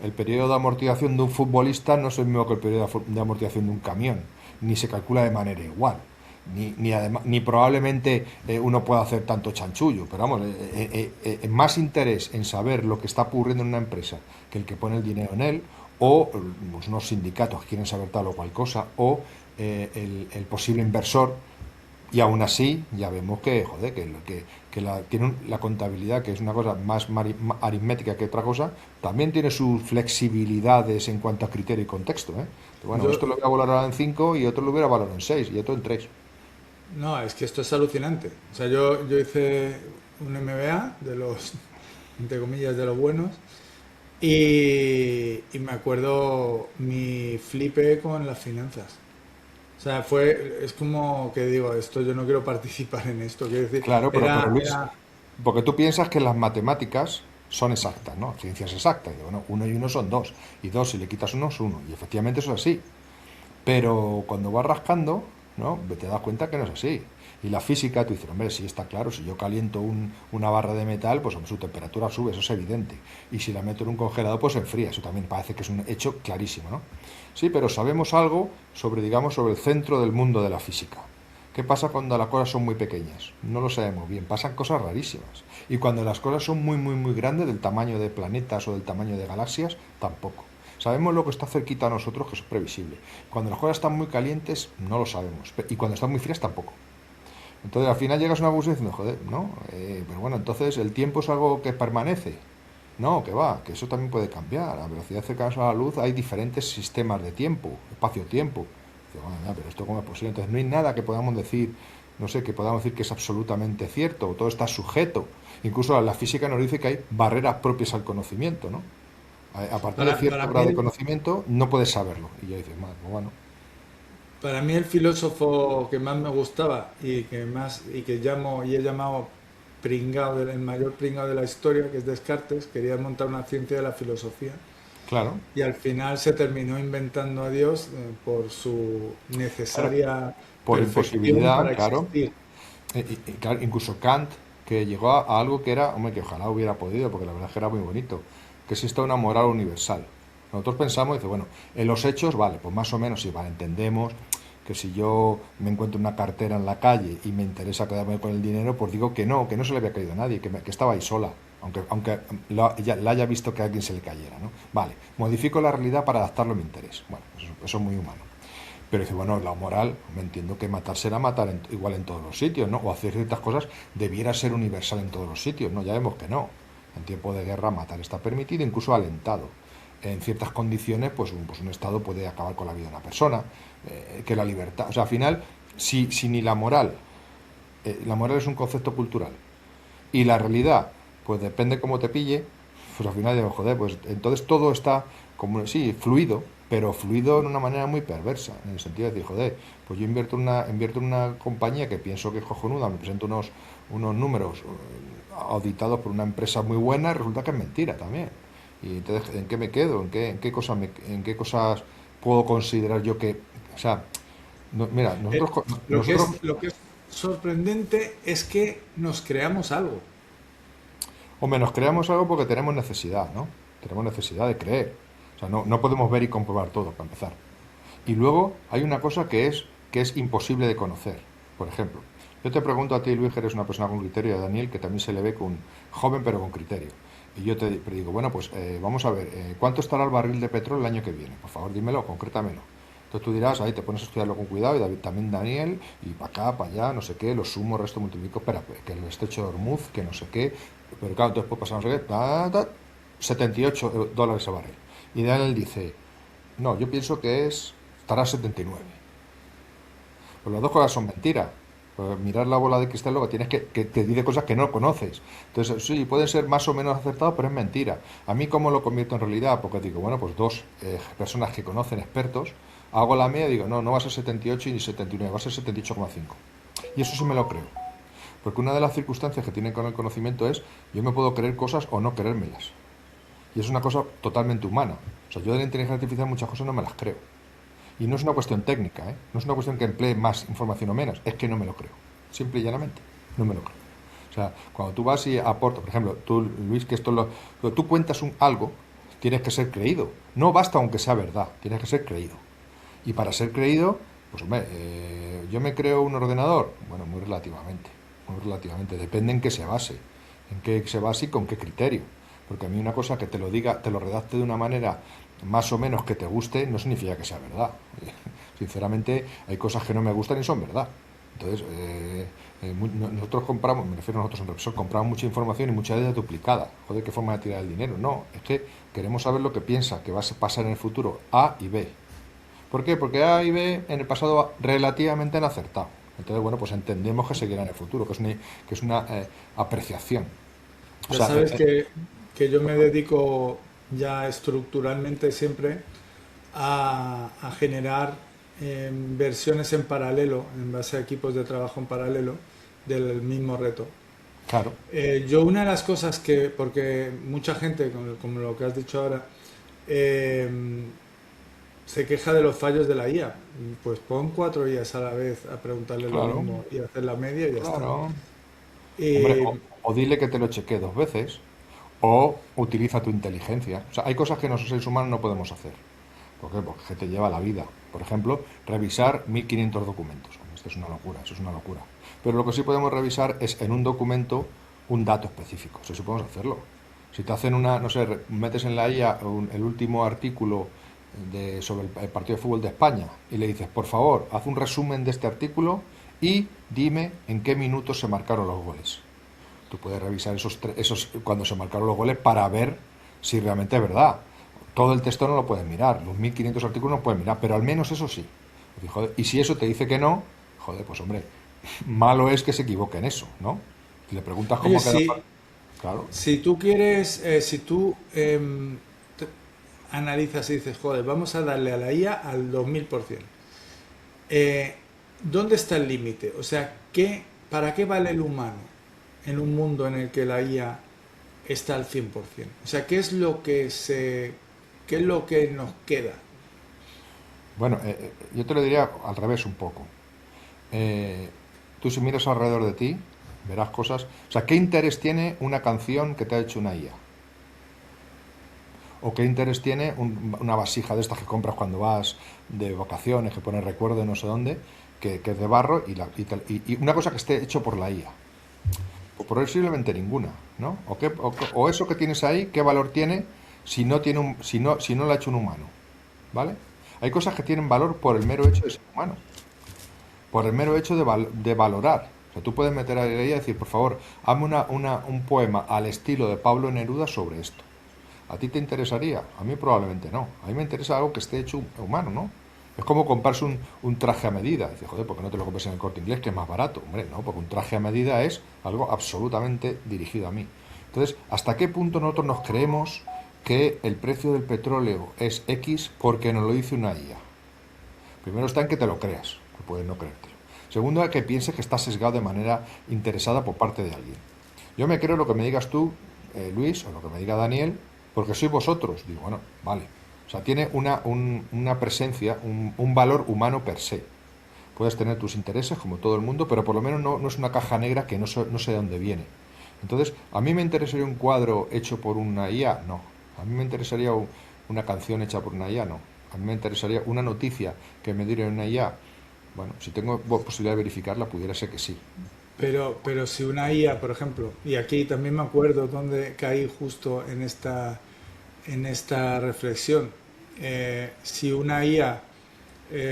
S2: el periodo de amortización de un futbolista no es el mismo que el periodo de amortización de un camión, ni se calcula de manera igual. Ni probablemente uno pueda hacer tanto chanchullo, pero vamos, más interés en saber lo que está ocurriendo en una empresa que el que pone el dinero en él, o pues, unos sindicatos que quieren saber tal o cual cosa, o el posible inversor, y aún así ya vemos que, joder, tiene la contabilidad, que es una cosa más aritmética que otra cosa, también tiene sus flexibilidades en cuanto a criterio y contexto, ¿eh? Bueno,
S3: Yo,
S2: esto lo voy a valorar en 5 y otro lo hubiera valorado en 6 y otro en 3.
S3: no, es que esto es alucinante. O sea, yo hice un MBA de los, entre comillas, de los buenos. Y me acuerdo mi flipe con las finanzas. O sea, es como que digo, esto yo no quiero participar en esto. Quiero decir,
S2: Claro, pero Luis,
S3: era,
S2: porque tú piensas que las matemáticas son exactas, ¿no? Ciencias exactas. Y bueno, uno y uno son dos. Y dos, si le quitas uno, es uno. Y efectivamente eso es así. Pero cuando vas rascando, ¿no? Te das cuenta que no es así. Y la física, tú dices, hombre, sí está claro, si yo caliento una barra de metal, pues hombre, su temperatura sube, eso es evidente. Y si la meto en un congelador, pues se enfría. Eso también parece que es un hecho clarísimo, ¿no? Sí, pero sabemos algo sobre, digamos, sobre el centro del mundo de la física. ¿Qué pasa cuando las cosas son muy pequeñas? No lo sabemos bien, pasan cosas rarísimas. Y cuando las cosas son muy, muy, muy grandes, del tamaño de planetas o del tamaño de galaxias, tampoco. Sabemos lo que está cerquita a nosotros, que eso es previsible. Cuando las cosas están muy calientes, no lo sabemos. Y cuando están muy frías, tampoco. Entonces, al final llegas a una conclusión diciendo, joder, ¿no? Pero bueno, entonces, ¿el tiempo es algo que permanece? No, que va, que eso también puede cambiar. A velocidad cercana a la luz hay diferentes sistemas de tiempo, espacio-tiempo. Dice, bueno, ya, pero esto cómo es posible. Entonces, no hay nada que podamos decir, no sé, que podamos decir que es absolutamente cierto, todo está sujeto. Incluso la física nos dice que hay barreras propias al conocimiento, ¿no? A partir de
S3: para
S2: cierto grado de
S3: mí,
S2: conocimiento no puedes saberlo. Y yo dices, bueno,
S3: para mí el filósofo que más me gustaba y que llamo y he llamado el mayor pringao de la historia, que es Descartes, quería montar una ciencia de la filosofía.
S2: claro,
S3: Y al final se terminó inventando a Dios por su
S2: claro,
S3: necesaria
S2: por
S3: perfección
S2: imposibilidad,
S3: para
S2: claro.
S3: existir.
S2: Claro, incluso Kant, que llegó a algo que era, hombre, que ojalá hubiera podido, porque la verdad es que era muy bonito, que existe una moral universal. Nosotros pensamos, dice, bueno, en los hechos, vale, pues más o menos, sí, vale, entendemos que si yo me encuentro una cartera en la calle y me interesa quedarme con el dinero, pues digo que no se le había caído a nadie, que estaba ahí sola, aunque la haya visto que a alguien se le cayera, ¿no? Vale, modifico la realidad para adaptarlo a mi interés. Bueno, eso es muy humano. Pero dice, bueno, la moral, me entiendo que matar será matar igual en todos los sitios, ¿no? O hacer ciertas cosas debiera ser universal en todos los sitios, ¿no? Ya vemos que no. En tiempo de guerra matar está permitido, incluso alentado. En ciertas condiciones, pues un Estado puede acabar con la vida de una persona, que la libertad. O sea, al final, si ni la moral es un concepto cultural, y la realidad pues depende cómo te pille, pues al final digo, joder, pues entonces todo está como, sí, fluido, pero fluido en una manera muy perversa, en el sentido de decir, joder, pues yo invierto en una compañía que pienso que es cojonuda, me presento unos números auditados por una empresa muy buena y resulta que es mentira también. Y entonces, ¿en qué me quedo? En qué cosas puedo considerar yo que, o sea, mira,
S3: Eh,
S2: nosotros
S3: lo que es sorprendente es que nos creamos algo.
S2: o menos creamos algo porque tenemos necesidad, ¿no? Tenemos necesidad de creer. O sea, no podemos ver y comprobar todo, para empezar. Y luego hay una cosa que es imposible de conocer. Por ejemplo, yo te pregunto a ti, Luis, que eres una persona con criterio, y a Daniel, que también se le ve con joven pero con criterio. Y yo te digo, bueno, pues vamos a ver, ¿cuánto estará el barril de petróleo el año que viene? Por favor, dímelo, concrétamelo. Entonces tú dirás, ahí te pones a estudiarlo con cuidado, y también Daniel, y para acá, para allá, no sé qué, los sumos, resto multiplico, espera, que el estrecho de Hormuz, que no sé qué, pero claro, después pasamos a ver, 78 dólares el barril. Y Daniel dice, no, yo pienso que estará a 79. Pues las dos cosas son mentiras. Pues mirar la bola de cristal lo que tienes que te dice cosas que no conoces. Entonces, sí, pueden ser más o menos acertados, pero es mentira. A mí, ¿cómo lo convierto en realidad? Porque digo, bueno, pues dos personas que conocen, expertos, hago la media y digo, no va a ser 78 ni 79, va a ser 78,5. Y eso sí me lo creo. Porque una de las circunstancias que tiene con el conocimiento es, yo me puedo creer cosas o no creérmelas. Y es una cosa totalmente humana. O sea, yo de la inteligencia artificial muchas cosas no me las creo. Y no es una cuestión técnica, ¿eh? No es una cuestión que emplee más información o menos, es que no me lo creo. Simple y llanamente, no me lo creo. O sea, cuando tú vas y aportas, por ejemplo, tú, Luis, que cuando tú cuentas algo, tienes que ser creído. No basta aunque sea verdad, tienes que ser creído. Y para ser creído, pues hombre, yo me creo un ordenador, bueno, muy relativamente, depende en qué se base, y con qué criterio. Porque a mí una cosa que te lo diga, te lo redacte de una manera más o menos que te guste, no significa que sea verdad. Sinceramente, hay cosas que no me gustan y son verdad. Entonces, nosotros compramos, me refiero a nosotros en Repsol, compramos mucha información y mucha de ella duplicada. Joder, ¿qué forma de tirar el dinero? No, es que queremos saber lo que piensa que va a pasar en el futuro A y B. ¿Por qué? Porque A y B en el pasado relativamente han acertado. Entonces, bueno, pues entendemos que seguirá en el futuro, que es una apreciación. O
S3: Ya
S2: sea,
S3: sabes que yo me dedico ya estructuralmente siempre a generar versiones en paralelo, en base a equipos de trabajo en paralelo del mismo reto.
S2: claro,
S3: Yo una de las cosas que, porque mucha gente, como lo que has dicho ahora, eh, se queja de los fallos de la IA, pues pon cuatro IAs a la vez a preguntarle lo
S2: claro,
S3: mismo y hacer la media y ya está.
S2: claro. Hombre,
S3: Y
S2: o dile que te lo chequee dos veces, o utiliza tu inteligencia. O sea, hay cosas que nosotros seres humanos no podemos hacer. ¿Por qué? Porque te lleva la vida. Por ejemplo, revisar 1500 documentos. Hombre, esto es una locura, eso es una locura. Pero lo que sí podemos revisar es en un documento un dato específico. Eso sí podemos hacerlo. Si te hacen una, no sé, metes en la IA el último artículo sobre el partido de fútbol de España y le dices, por favor, haz un resumen de este artículo y dime en qué minutos se marcaron los goles. Tú puedes revisar esos cuando se marcaron los goles para ver si realmente es verdad. Todo el texto no lo puedes mirar, los 1500 artículos no puedes mirar, pero al menos eso sí. Y si eso te dice que no, joder, pues hombre, malo es que se equivoque en eso, ¿no? Si le preguntas
S3: oye,
S2: cómo ha quedado, claro,
S3: si tú quieres, si tú analizas y dices, joder, vamos a darle a la IA al 2000%, ¿dónde está el límite? O sea, ¿para qué vale el humano en un mundo en el que la IA está al 100%? O sea, ¿qué es lo que nos queda?
S2: bueno, yo te lo diría al revés un poco. Eh, Tú si miras alrededor de ti, verás cosas. O sea, ¿qué interés tiene una canción que te ha hecho una IA? ¿O qué interés tiene una vasija de estas que compras cuando vas de vacaciones, que pone recuerdo de no sé dónde, que es de barro y una cosa que esté hecho por la IA? Pues posiblemente ninguna, ¿no? O eso que tienes ahí, ¿qué valor tiene si no tiene si no lo ha hecho un humano? ¿Vale? Hay cosas que tienen valor por el mero hecho de ser humano, por el mero hecho de valorar. O sea, tú puedes meter a la IA y decir, por favor, hazme un poema al estilo de Pablo Neruda sobre esto. ¿A ti te interesaría? A mí probablemente no. A mí me interesa algo que esté hecho humano, ¿no? Es como comprarse un traje a medida. Dices, joder, ¿por qué no te lo compras en el Corte Inglés, que es más barato? Hombre, no, porque un traje a medida es algo absolutamente dirigido a mí. Entonces, ¿hasta qué punto nosotros nos creemos que el precio del petróleo es X porque nos lo dice una IA? Primero está en que te lo creas, que puedes no creértelo. Segundo, que pienses que está sesgado de manera interesada por parte de alguien. Yo me creo lo que me digas tú, Luis, o lo que me diga Daniel, porque sois vosotros. Digo, bueno, vale. O sea, tiene una presencia, un valor humano per se. Puedes tener tus intereses, como todo el mundo, pero por lo menos no es una caja negra que no sé de dónde viene. Entonces, ¿a mí me interesaría un cuadro hecho por una IA? No. ¿A mí me interesaría una canción hecha por una IA? No. A mí me interesaría una noticia que me diera una IA. Bueno, si tengo posibilidad de verificarla, pudiera ser que sí.
S3: Pero si una IA, por ejemplo, y aquí también me acuerdo donde caí justo en esta reflexión, si una IA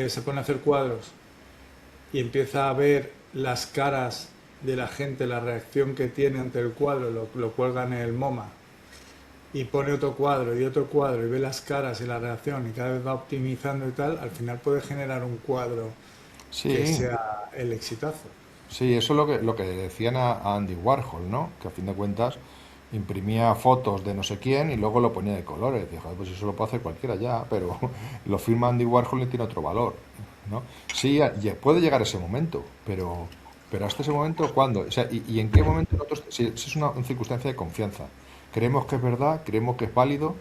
S3: se pone a hacer cuadros y empieza a ver las caras de la gente, la reacción que tiene ante el cuadro, lo cuelga en el MoMA y pone otro cuadro y ve las caras y la reacción y cada vez va optimizando y tal, al final puede generar un cuadro que
S2: Sí,
S3: sea el exitazo.
S2: sí, eso es lo que decían a Andy Warhol, ¿no? Que a fin de cuentas imprimía fotos de no sé quién y luego lo ponía de colores. Decía, "Joder, pues eso lo puede hacer cualquiera ya, pero lo firma Andy Warhol y tiene otro valor, ¿no? Sí, puede llegar ese momento, pero hasta ese momento, ¿cuándo? O sea, ¿y en qué momento nosotros, si es una circunstancia de confianza, creemos que es verdad, creemos que es válido?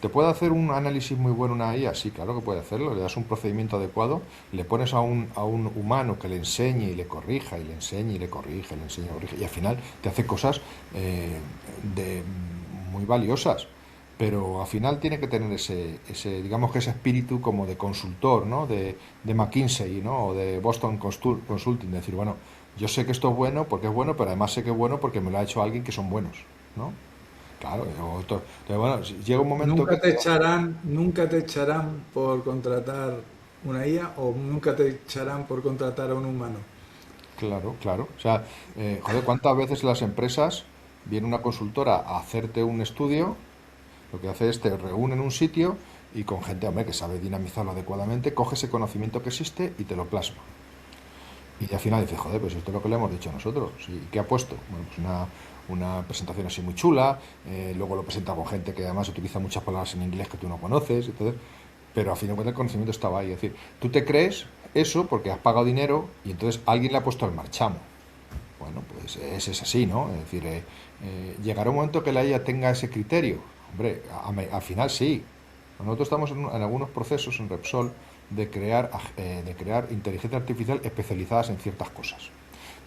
S2: ¿Te puede hacer un análisis muy bueno una IA? Sí, claro que puede hacerlo. Le das un procedimiento adecuado, le pones a un humano que le enseñe y le corrija, y le enseñe y le corrige, le enseñe y le corrige, y al final te hace cosas de, muy valiosas. Pero al final tiene que tener digamos que ese espíritu como de consultor, ¿no? De McKinsey, ¿no? O de Boston Consulting. Decir, bueno, yo sé que esto es bueno porque es bueno, pero además sé que es bueno porque me lo ha hecho alguien que son buenos, ¿no? Claro, entonces, bueno, si llega un momento que...
S3: Nunca te echarán por contratar una IA o nunca te echarán por contratar a un humano.
S2: Claro, claro. O sea, joder, ¿cuántas veces las empresas viene una consultora a hacerte un estudio? Lo que hace es te reúne en un sitio y con gente, hombre, que sabe dinamizarlo adecuadamente, coge ese conocimiento que existe y te lo plasma. Y al final dices, joder, pues esto es lo que le hemos dicho a nosotros. ¿Y qué ha puesto? Bueno, pues una presentación así muy chula, luego lo presenta con gente que además utiliza muchas palabras en inglés que tú no conoces, entonces, pero a fin de cuentas el conocimiento estaba ahí. Es decir, tú te crees eso porque has pagado dinero y entonces alguien le ha puesto el marchamo. Bueno, pues es así, ¿no? Es decir, llegará un momento que la IA tenga ese criterio. Hombre, al final sí. Nosotros estamos en algunos procesos en Repsol de crear inteligencia artificial especializadas en ciertas cosas.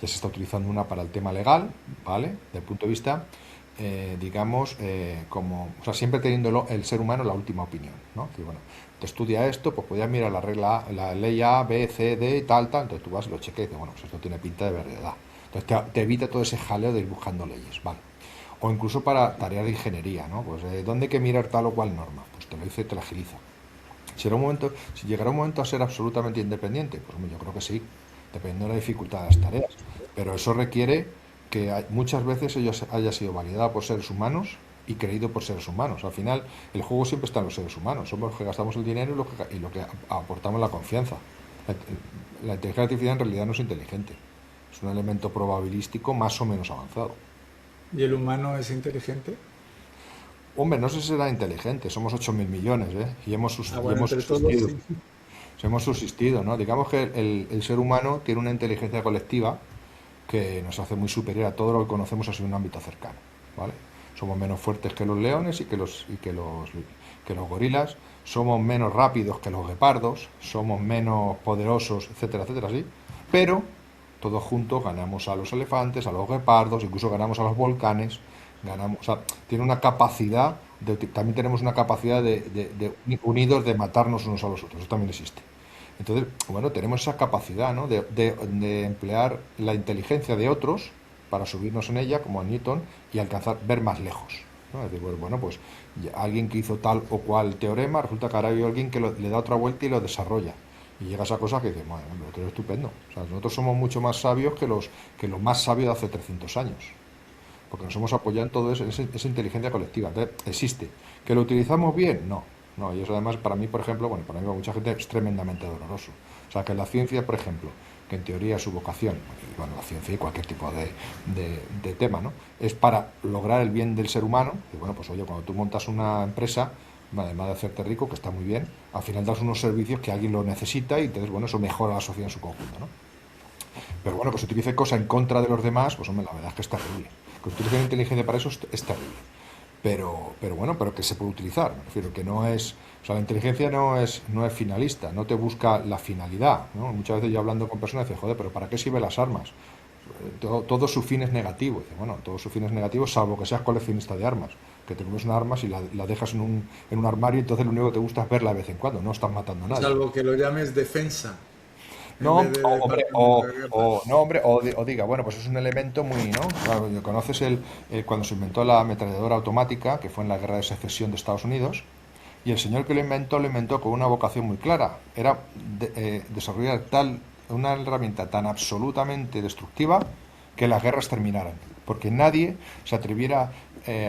S2: Ya se está utilizando una para el tema legal, ¿vale? Del punto de vista, digamos, o sea, siempre teniendo el ser humano la última opinión, ¿no? Que bueno, te estudia esto, pues podías mirar la regla, la ley A, B, C, D y tal, tal, entonces tú vas y lo cheques y dices, bueno, pues esto tiene pinta de verdad. Entonces te evita todo ese jaleo de ir buscando leyes, ¿vale? O incluso para tareas de ingeniería, ¿no? Pues ¿dónde hay que mirar tal o cual norma? Pues te lo dice, te la agiliza. Si llegará un momento a ser absolutamente independiente, pues hombre, yo creo que sí, dependiendo de la dificultad de las tareas. Pero eso requiere que muchas veces ello haya sido validada por seres humanos y creído por seres humanos. Al final, el juego siempre está en los seres humanos. Somos los que gastamos el dinero y lo que aportamos la confianza. La inteligencia artificial en realidad no es inteligente. Es un elemento probabilístico más o menos avanzado.
S3: ¿Y el humano es inteligente?
S2: Hombre, no sé si será inteligente. Somos 8.000 millones, ¿eh? Y hemos,
S3: Ah,
S2: y
S3: bueno,
S2: hemos
S3: entre todos
S2: subsistido.
S3: sí.
S2: Hemos subsistido, ¿no? Digamos que el ser humano tiene una inteligencia colectiva que nos hace muy superior a todo lo que conocemos así en un ámbito cercano, ¿vale? Somos menos fuertes que los leones y que los gorilas, somos menos rápidos que los guepardos, somos menos poderosos, etcétera, etcétera, así, pero todos juntos ganamos a los elefantes, a los guepardos, incluso ganamos a los volcanes, ganamos, o sea, tiene una capacidad también tenemos una capacidad de unidos de matarnos unos a los otros, eso también existe. Entonces, bueno, tenemos esa capacidad, ¿no? de emplear la inteligencia de otros para subirnos en ella, como a Newton, y alcanzar, ver más lejos, ¿no? Es decir, bueno, pues alguien que hizo tal o cual teorema, resulta que ahora hay alguien que le da otra vuelta y lo desarrolla. Y llega a esa cosa que dice, madre mía, esto es estupendo. O sea, nosotros somos mucho más sabios que los más sabios de hace 300 años. Porque nos hemos apoyado en todo eso, esa inteligencia colectiva. Entonces, existe. ¿Que lo utilizamos bien? No. No, y eso además para mí, por ejemplo, bueno, para mí para mucha gente es tremendamente doloroso. O sea, que la ciencia, por ejemplo, que en teoría es su vocación, y bueno, la ciencia y cualquier tipo de tema, ¿no? Es para lograr el bien del ser humano. Y bueno, pues oye, cuando tú montas una empresa, además de hacerte rico, que está muy bien, al final das unos servicios que alguien lo necesita y entonces, bueno, eso mejora la sociedad en su conjunto, ¿no? Pero bueno, que se utilice cosa en contra de los demás, pues hombre, la verdad es que es terrible. Que se utilice la inteligencia para eso es terrible. Pero bueno, pero que se puede utilizar. Me refiero que no es, o sea, la inteligencia no es finalista, no te busca la finalidad, ¿no? Muchas veces yo hablando con personas dice, joder, pero ¿para qué sirven las armas? Todo su fin es negativo. Dice, bueno, todo su fin es negativo, salvo que seas coleccionista de armas, que te comes una arma y la dejas en un armario, y entonces lo único que te gusta es verla de vez en cuando, no estás matando a nadie.
S3: Salvo que lo llames defensa en
S2: No,
S3: vez de
S2: hombre,
S3: departamento de guerra.
S2: no, hombre, o diga, bueno, pues es un elemento muy, ¿no? Claro, conoces cuando se inventó la ametralladora automática, que fue en la guerra de secesión de Estados Unidos, y el señor que lo inventó con una vocación muy clara, era desarrollar una herramienta tan absolutamente destructiva que las guerras terminaran, porque nadie se atreviera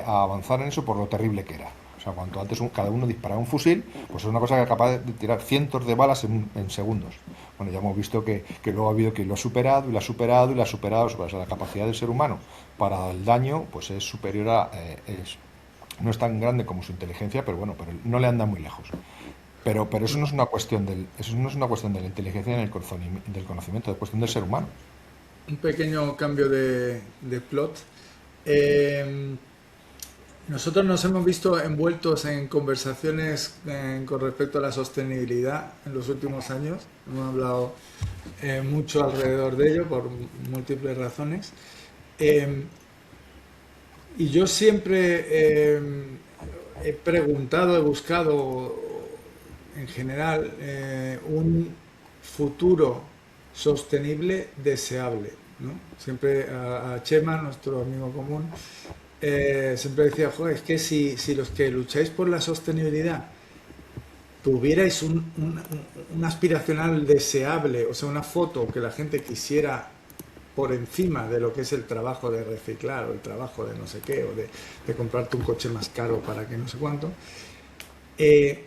S2: a avanzar en eso por lo terrible que era. O sea, cuanto antes cada uno disparaba un fusil, pues es una cosa que es capaz de tirar cientos de balas en segundos. Bueno, ya hemos visto que luego ha habido quien lo ha superado y lo ha superado y lo ha superado. O sea, la capacidad del ser humano para el daño pues es superior no es tan grande como su inteligencia, pero bueno, pero no le anda muy lejos. Pero eso no es una cuestión eso no es una cuestión de la inteligencia ni del conocimiento, es cuestión del ser humano.
S3: Un pequeño cambio de plot. Eh, Nosotros nos hemos visto envueltos en conversaciones con respecto a la sostenibilidad en los últimos años. Hemos hablado mucho alrededor de ello por múltiples razones. Eh, y yo siempre he preguntado, he buscado en general un futuro sostenible deseable, ¿no? Siempre a Chema, nuestro amigo común, siempre decía, joder, es que si los que lucháis por la sostenibilidad tuvierais un aspiracional deseable, o sea, una foto que la gente quisiera por encima de lo que es el trabajo de reciclar o el trabajo de no sé qué, o de comprarte un coche más caro para que no sé cuánto, eh,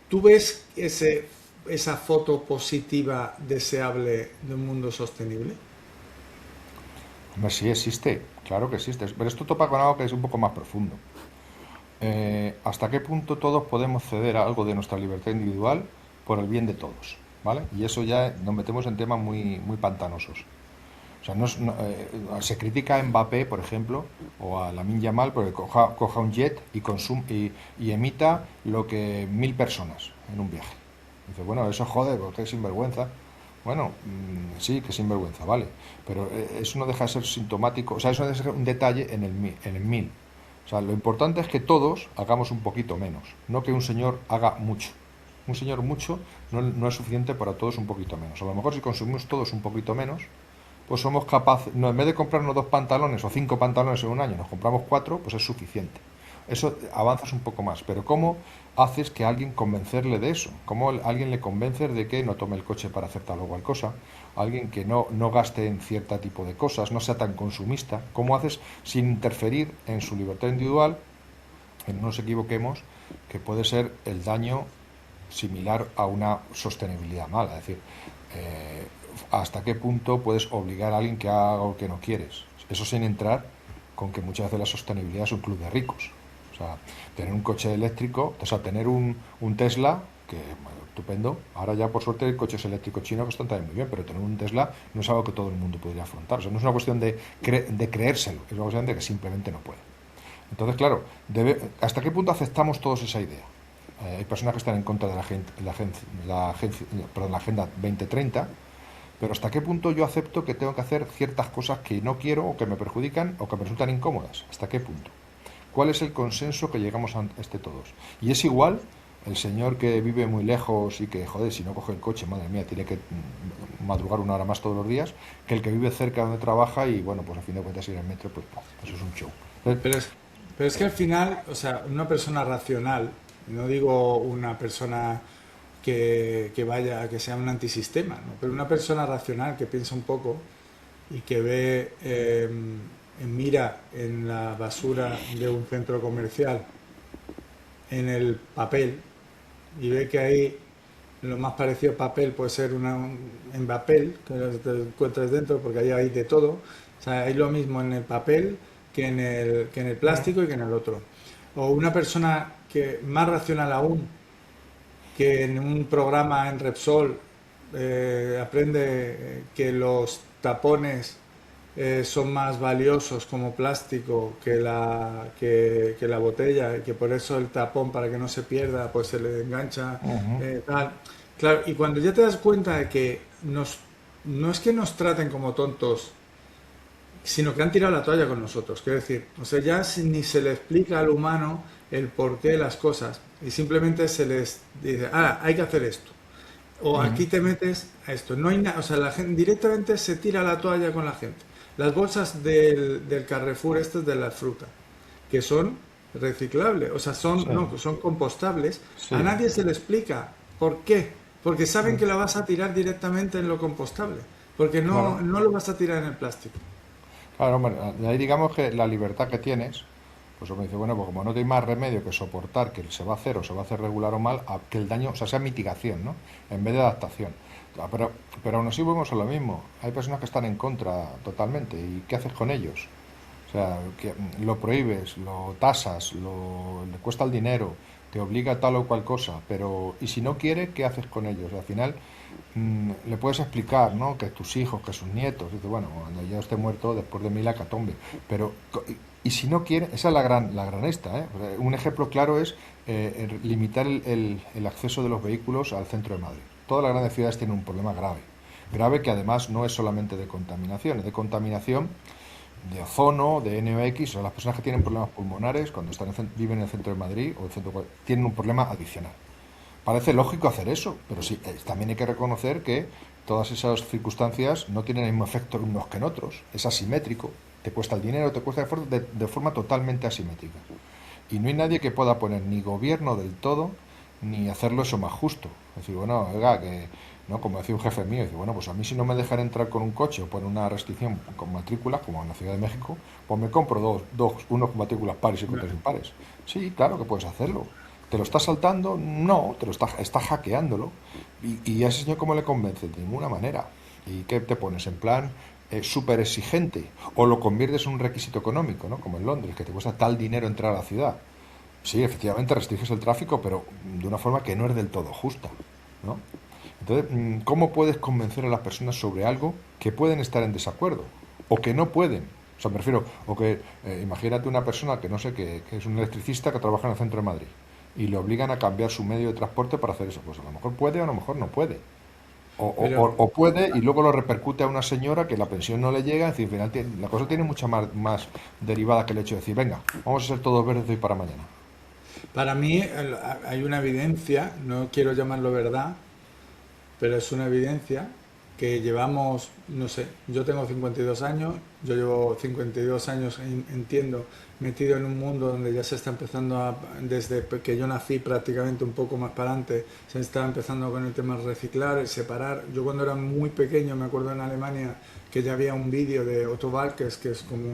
S3: ¿tú ves esa foto positiva deseable de un mundo sostenible?
S2: Hombre, sí existe, claro que existe, pero esto topa con algo que es un poco más profundo. ¿Hasta qué punto todos podemos ceder a algo de nuestra libertad individual por el bien de todos? ¿Vale? Y eso ya nos metemos en temas muy, muy pantanosos. O sea, se critica a Mbappé, por ejemplo, o a Lamine Yamal porque coja un jet y emita lo que 1.000 personas en un viaje. Dice, bueno, eso jode porque es sinvergüenza. Bueno, sí, que es sinvergüenza, vale. Pero eso no deja de ser sintomático, o sea, eso debe ser un detalle en el mil. O sea, lo importante es que todos hagamos un poquito menos, no que un señor haga mucho. Un señor mucho no es suficiente para todos un poquito menos. A lo mejor si consumimos todos un poquito menos, pues somos capaces, no, en vez de comprarnos 2 pantalones o 5 pantalones en un año, nos compramos 4, pues es suficiente. Eso avanzas un poco más, pero ¿cómo haces que a alguien convencerle de eso? ¿Cómo a alguien le convences de que no tome el coche para hacer tal o cual cosa? Alguien que no gaste en cierto tipo de cosas, no sea tan consumista. ¿Cómo haces sin interferir en su libertad individual? Que no nos equivoquemos, que puede ser el daño similar a una sostenibilidad mala. Es decir, hasta qué punto puedes obligar a alguien que haga algo que no quieres. Eso sin entrar con que muchas veces la sostenibilidad es un club de ricos. O sea, tener un coche eléctrico, o sea, tener un Tesla, que bueno, estupendo. Ahora ya por suerte hay coches eléctricos chinos que están también muy bien, pero tener un Tesla no es algo que todo el mundo podría afrontar. O sea, no es una cuestión de creérselo, es una cuestión de que simplemente no puede. Entonces, claro, ¿hasta qué punto aceptamos todos esa idea? Hay personas que están en contra de la Agenda 2030, pero ¿hasta qué punto yo acepto que tengo que hacer ciertas cosas que no quiero o que me perjudican o que me resultan incómodas? ¿Hasta qué punto? ¿Cuál es el consenso que llegamos a todos? Y es igual el señor que vive muy lejos y que, joder, si no coge el coche, madre mía, tiene que madrugar 1 hora más todos los días, que el que vive cerca donde trabaja y, bueno, pues a fin de cuentas ir en metro, pues eso es un show.
S3: Pero es, pero es que al final, o sea, una persona racional, no digo una persona que sea un antisistema, ¿no? Pero una persona racional que piensa un poco y que ve, mira en la basura de un centro comercial, en el papel, y ve que ahí lo más parecido a papel puede ser en papel, que te lo encuentres dentro, porque ahí hay de todo. O sea, hay lo mismo en el papel que en el plástico y que en el otro. O una persona que más racional aún, que en un programa en Repsol aprende que los tapones son más valiosos como plástico que la botella y que por eso el tapón para que no se pierda pues se le engancha
S2: Ujú.
S3: tal. Claro, y cuando ya te das cuenta de que no es que nos traten como tontos, sino que han tirado la toalla con nosotros. Quiero decir, o sea, ya ni se le explica al humano el porqué de las cosas y simplemente se les dice, hay que hacer esto. O
S2: Ujú.
S3: aquí te metes a esto. No hay nada, o sea, la gente directamente se tira la toalla con la gente. Las bolsas del Carrefour, estas de la fruta, que son reciclables, o sea,
S2: Sí,
S3: no, son compostables, a
S2: sí,
S3: nadie se le explica por qué. Porque saben
S2: mm,
S3: que la vas a tirar directamente en lo compostable. Porque
S2: claro.
S3: no lo vas a tirar en el plástico.
S2: Claro, hombre, de ahí digamos que la libertad que tienes, pues uno dice, bueno, pues como no hay más remedio que soportar que se va a hacer o se va a hacer regular o mal, que el daño, o sea, sea mitigación, ¿no? En vez de adaptación. Pero aún así volvemos a lo mismo. Hay personas que están en contra totalmente. ¿Y qué haces con ellos? O sea, que lo prohíbes, lo tasas, le cuesta el dinero, te obliga a tal o cual cosa, pero ¿y si no quiere, qué haces con ellos? Al final le puedes explicar, ¿no? Que tus hijos, que sus nietos, dice, bueno, cuando yo esté muerto, después de mí la catombe, pero y si no quiere, esa es la gran esta, ¿eh? O sea, un ejemplo claro es limitar el acceso de los vehículos al centro de Madrid. Todas las grandes ciudades tienen un problema grave, grave que además no es solamente de contaminación, es de contaminación de ozono, de NOx, o las personas que tienen problemas pulmonares cuando viven en el centro de Madrid o el centro, tienen un problema adicional. Parece lógico hacer eso, pero sí, también hay que reconocer que todas esas circunstancias no tienen el mismo efecto en unos que en otros. Es asimétrico, te cuesta el dinero, te cuesta de forma totalmente asimétrica. Y no hay nadie que pueda poner ni gobierno del todo, ni hacerlo eso más justo. Es decir, bueno, oiga, que, ¿no? Como decía un jefe mío, dice, bueno, pues a mí si no me dejan entrar con un coche o ponen una restricción con matrículas, como en la Ciudad de México, pues me compro uno con matrículas pares y con tres impares. Sí, claro que puedes hacerlo. ¿Te lo estás saltando? No, está hackeándolo. ¿Y a ese señor cómo le convence? De ninguna manera. ¿Y qué te pones? En plan súper exigente. O lo conviertes en un requisito económico, ¿no? Como en Londres, que te cuesta tal dinero entrar a la ciudad. Sí, efectivamente restringes el tráfico, pero de una forma que no es del todo justa, ¿no? Entonces, ¿cómo puedes convencer a las personas sobre algo que pueden estar en desacuerdo o que no pueden? O sea, me refiero, o que imagínate una persona que no sé, que es un electricista que trabaja en el centro de Madrid y le obligan a cambiar su medio de transporte para hacer eso. Pues a lo mejor puede o a lo mejor no puede.
S3: Pero
S2: O puede y luego lo repercute a una señora que la pensión no le llega. Es decir, al final la cosa tiene mucha más derivada que el hecho de decir, venga, vamos a ser todos verdes de hoy para mañana.
S3: para mí hay una evidencia, no quiero llamarlo verdad, pero es una evidencia que llevamos, no sé, yo tengo 52 años, yo llevo 52 años, entiendo, metido en un mundo donde ya se está empezando desde que yo nací prácticamente un poco más para adelante, se está empezando con el tema de reciclar, el separar. Yo cuando era muy pequeño me acuerdo en Alemania que ya había un vídeo de Otto Walkes, que es como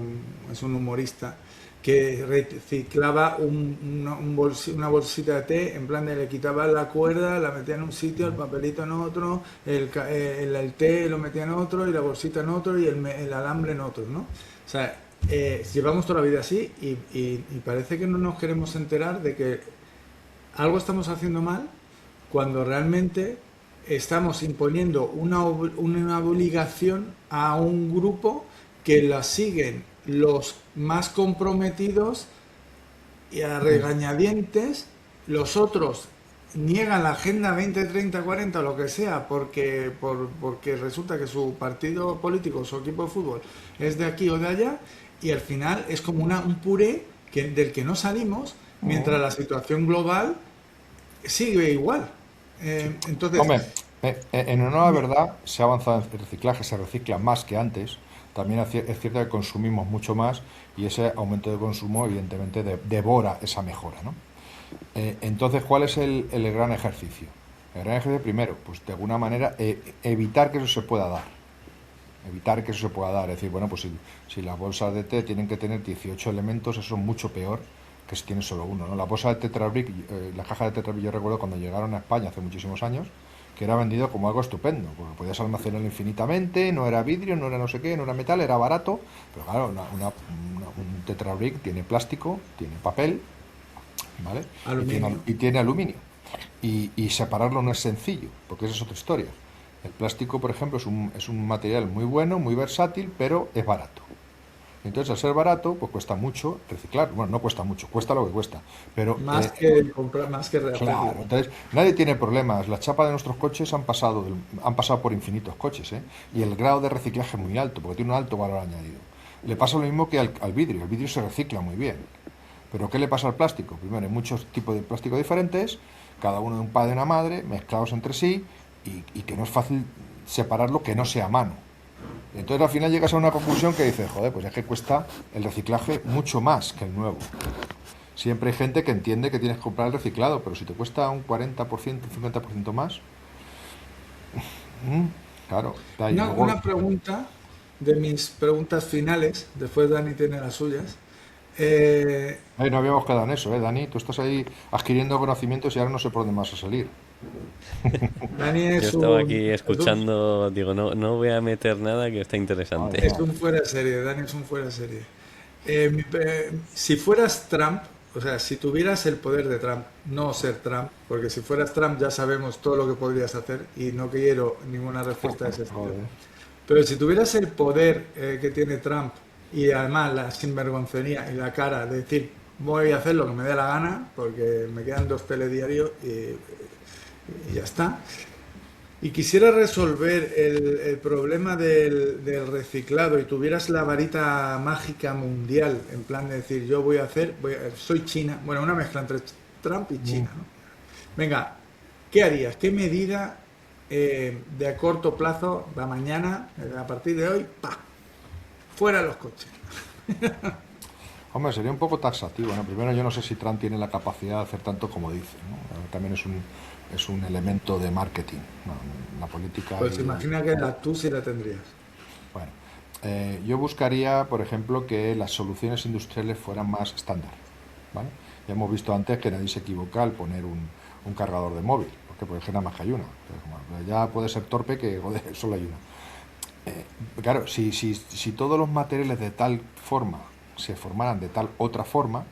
S3: es un humorista, que reciclaba una bolsita de té, en plan de le quitaba la cuerda, la metía en un sitio, el papelito en otro, el té lo metía en otro y la bolsita en otro y el alambre en otro, ¿no? O sea, llevamos toda la vida así y parece que no nos queremos enterar de que algo estamos haciendo mal cuando realmente estamos imponiendo una obligación a un grupo que la siguen los más comprometidos y a regañadientes, los otros niegan la Agenda 2030-40 o lo que sea porque resulta que su partido político, su equipo de fútbol es de aquí o de allá y al final es como un puré del que no salimos mientras la situación global sigue igual. Entonces,
S2: Hombre, en honor a la verdad, se ha avanzado en el reciclaje, se recicla más que antes. También es cierto que consumimos mucho más y ese aumento de consumo, evidentemente, devora esa mejora, ¿no? Entonces, ¿cuál es el gran ejercicio? El gran ejercicio, primero, pues de alguna manera, evitar que eso se pueda dar. Evitar que eso se pueda dar. Es decir, bueno, pues si las bolsas de té tienen que tener 18 elementos, eso es mucho peor que si tienes solo uno, ¿no? La bolsa de Tetrabric, las cajas de Tetrabric, yo recuerdo cuando llegaron a España hace muchísimos años, que era vendido como algo estupendo, porque podías almacenarlo infinitamente, no era vidrio, no era no sé qué, no era metal, era barato, pero claro, un Tetrabrick tiene plástico, tiene papel, ¿vale?
S3: Aluminio.
S2: Y tiene aluminio. Y separarlo no es sencillo, porque esa es otra historia. El plástico, por ejemplo, es un material muy bueno, muy versátil, pero es barato. Entonces, al ser barato, pues cuesta mucho reciclar. Bueno, no cuesta mucho, cuesta lo que cuesta. Pero,
S3: Más que comprar, más que rehacerlo.
S2: claro, entonces, nadie tiene problemas. Las chapas de nuestros coches han pasado por infinitos coches, ¿eh? Y el grado de reciclaje es muy alto, porque tiene un alto valor añadido. Le pasa lo mismo que al vidrio. El vidrio se recicla muy bien. Pero ¿qué le pasa al plástico? Primero, hay muchos tipos de plástico diferentes, cada uno de un padre y una madre, mezclados entre sí, y que no es fácil separarlo que no sea a mano. Entonces al final llegas a una conclusión que dices, joder, pues es que cuesta el reciclaje mucho más que el nuevo. Siempre hay gente que entiende que tienes que comprar el reciclado, pero si te cuesta un 40%, un 50% más, claro. Y luego,
S3: Una pregunta de mis preguntas finales, después Dani tiene las suyas. Eh,
S2: no habíamos quedado en eso, Dani. Tú estás ahí adquiriendo conocimientos y ahora no sé por dónde vas a salir.
S3: Dani
S1: Yo estaba aquí escuchando, digo, no, no voy a meter nada que está
S2: Madre
S1: interesante.
S3: es
S2: mía.
S3: un fuera de serie, Dani es un fuera de serie. Si fueras Trump, o sea, si tuvieras el poder de Trump, no ser Trump, porque si fueras Trump ya sabemos todo lo que podrías hacer y no quiero ninguna respuesta de ese estilo.
S2: Joder.
S3: Pero si tuvieras el poder que tiene Trump y además la sinvergoncería y la cara de decir voy a hacer lo que me dé la gana porque me quedan 2 telediarios y ya está. Y quisiera resolver el problema del reciclado y tuvieras la varita mágica mundial, en plan de decir, yo voy a hacer, soy China, bueno, una mezcla entre Trump y
S2: Mm.
S3: China, ¿no? Venga, ¿qué harías? ¿Qué medida de a corto plazo, va mañana, a partir de hoy, pa, fuera los coches?
S2: Hombre, sería un poco taxativo, ¿no? Primero, yo no sé si Trump tiene la capacidad de hacer tanto como dice, ¿no? También es un elemento de marketing, ¿no? La política
S3: Pues imagina que tú sí la tendrías.
S2: bueno, yo buscaría, por ejemplo, que las soluciones industriales fueran más estándar, ¿vale? Ya hemos visto antes que nadie se equivoca al poner un cargador de móvil, porque nada más que hay una. Entonces, como ya puede ser torpe que, joder, solo hay una. Claro, si todos los materiales de tal forma se formaran de tal otra forma,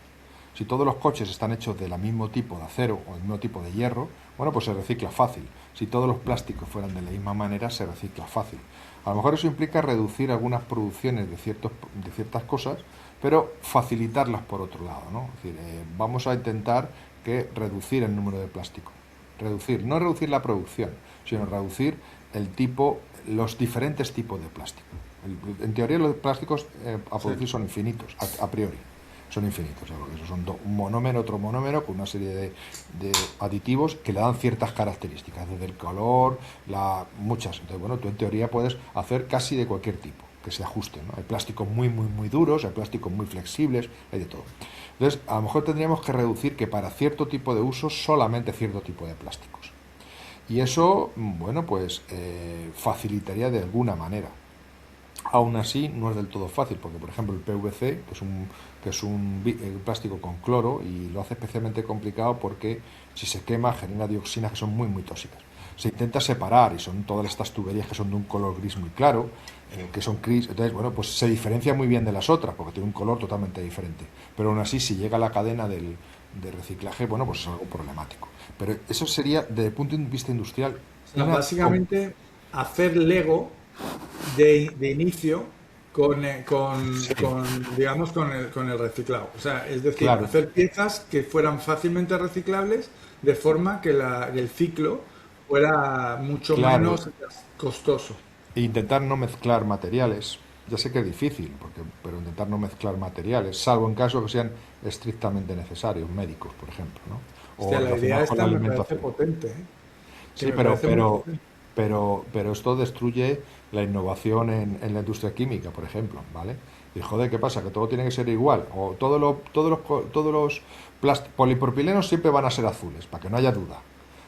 S2: si todos los coches están hechos del mismo tipo de acero o del mismo tipo de hierro, bueno, pues se recicla fácil. Si todos los plásticos fueran de la misma manera, se recicla fácil. A lo mejor eso implica reducir algunas producciones de ciertas cosas, pero facilitarlas por otro lado, ¿no? Es decir, vamos a intentar que reducir el número de plástico. Reducir, no reducir la producción, sino reducir el tipo, los diferentes tipos de plástico. En teoría los plásticos a
S3: Sí.
S2: producir son infinitos, a priori. Son infinitos, o sea, porque eso son un monómero, otro monómero, con una serie de aditivos que le dan ciertas características, desde el color, muchas. Entonces, bueno, tú en teoría puedes hacer casi de cualquier tipo, que se ajusten, ¿no? Hay plásticos muy, muy, muy duros, hay plásticos muy flexibles, hay de todo. Entonces, a lo mejor tendríamos que reducir que para cierto tipo de usos solamente cierto tipo de plásticos. Y eso, bueno, pues facilitaría de alguna manera. Aún así, no es del todo fácil, porque por ejemplo el PVC, que es plástico con cloro, y lo hace especialmente complicado porque si se quema genera dioxinas que son muy, muy tóxicas. Se intenta separar y son todas estas tuberías que son de un color gris muy claro, que son gris, entonces bueno, pues se diferencia muy bien de las otras porque tiene un color totalmente diferente. Pero aún así, si llega a la cadena de reciclaje, bueno, pues es algo problemático. Pero eso sería, desde el punto de vista industrial,
S3: O sea,
S2: una...
S3: básicamente hacer Lego de inicio
S2: Sí,
S3: digamos, con el reciclado. O sea, es decir,
S2: claro,
S3: hacer piezas que fueran fácilmente reciclables de forma que el ciclo fuera mucho
S2: claro.
S3: menos costoso.
S2: E intentar no mezclar materiales. Ya sé que es difícil, pero intentar no mezclar materiales, salvo en casos que sean estrictamente necesarios, médicos, por ejemplo, ¿no?
S3: Hostia,
S2: O
S3: la idea
S2: relacionados con la
S3: esta me parece
S2: alimentación.
S3: potente, ¿eh? Que
S2: Sí,
S3: me parece muy potente.
S2: pero esto destruye la innovación en la industria química, por ejemplo, ¿vale? Y joder, ¿qué pasa? Que todo tiene que ser igual. O todos los polipropilenos siempre van a ser azules, para que no haya duda.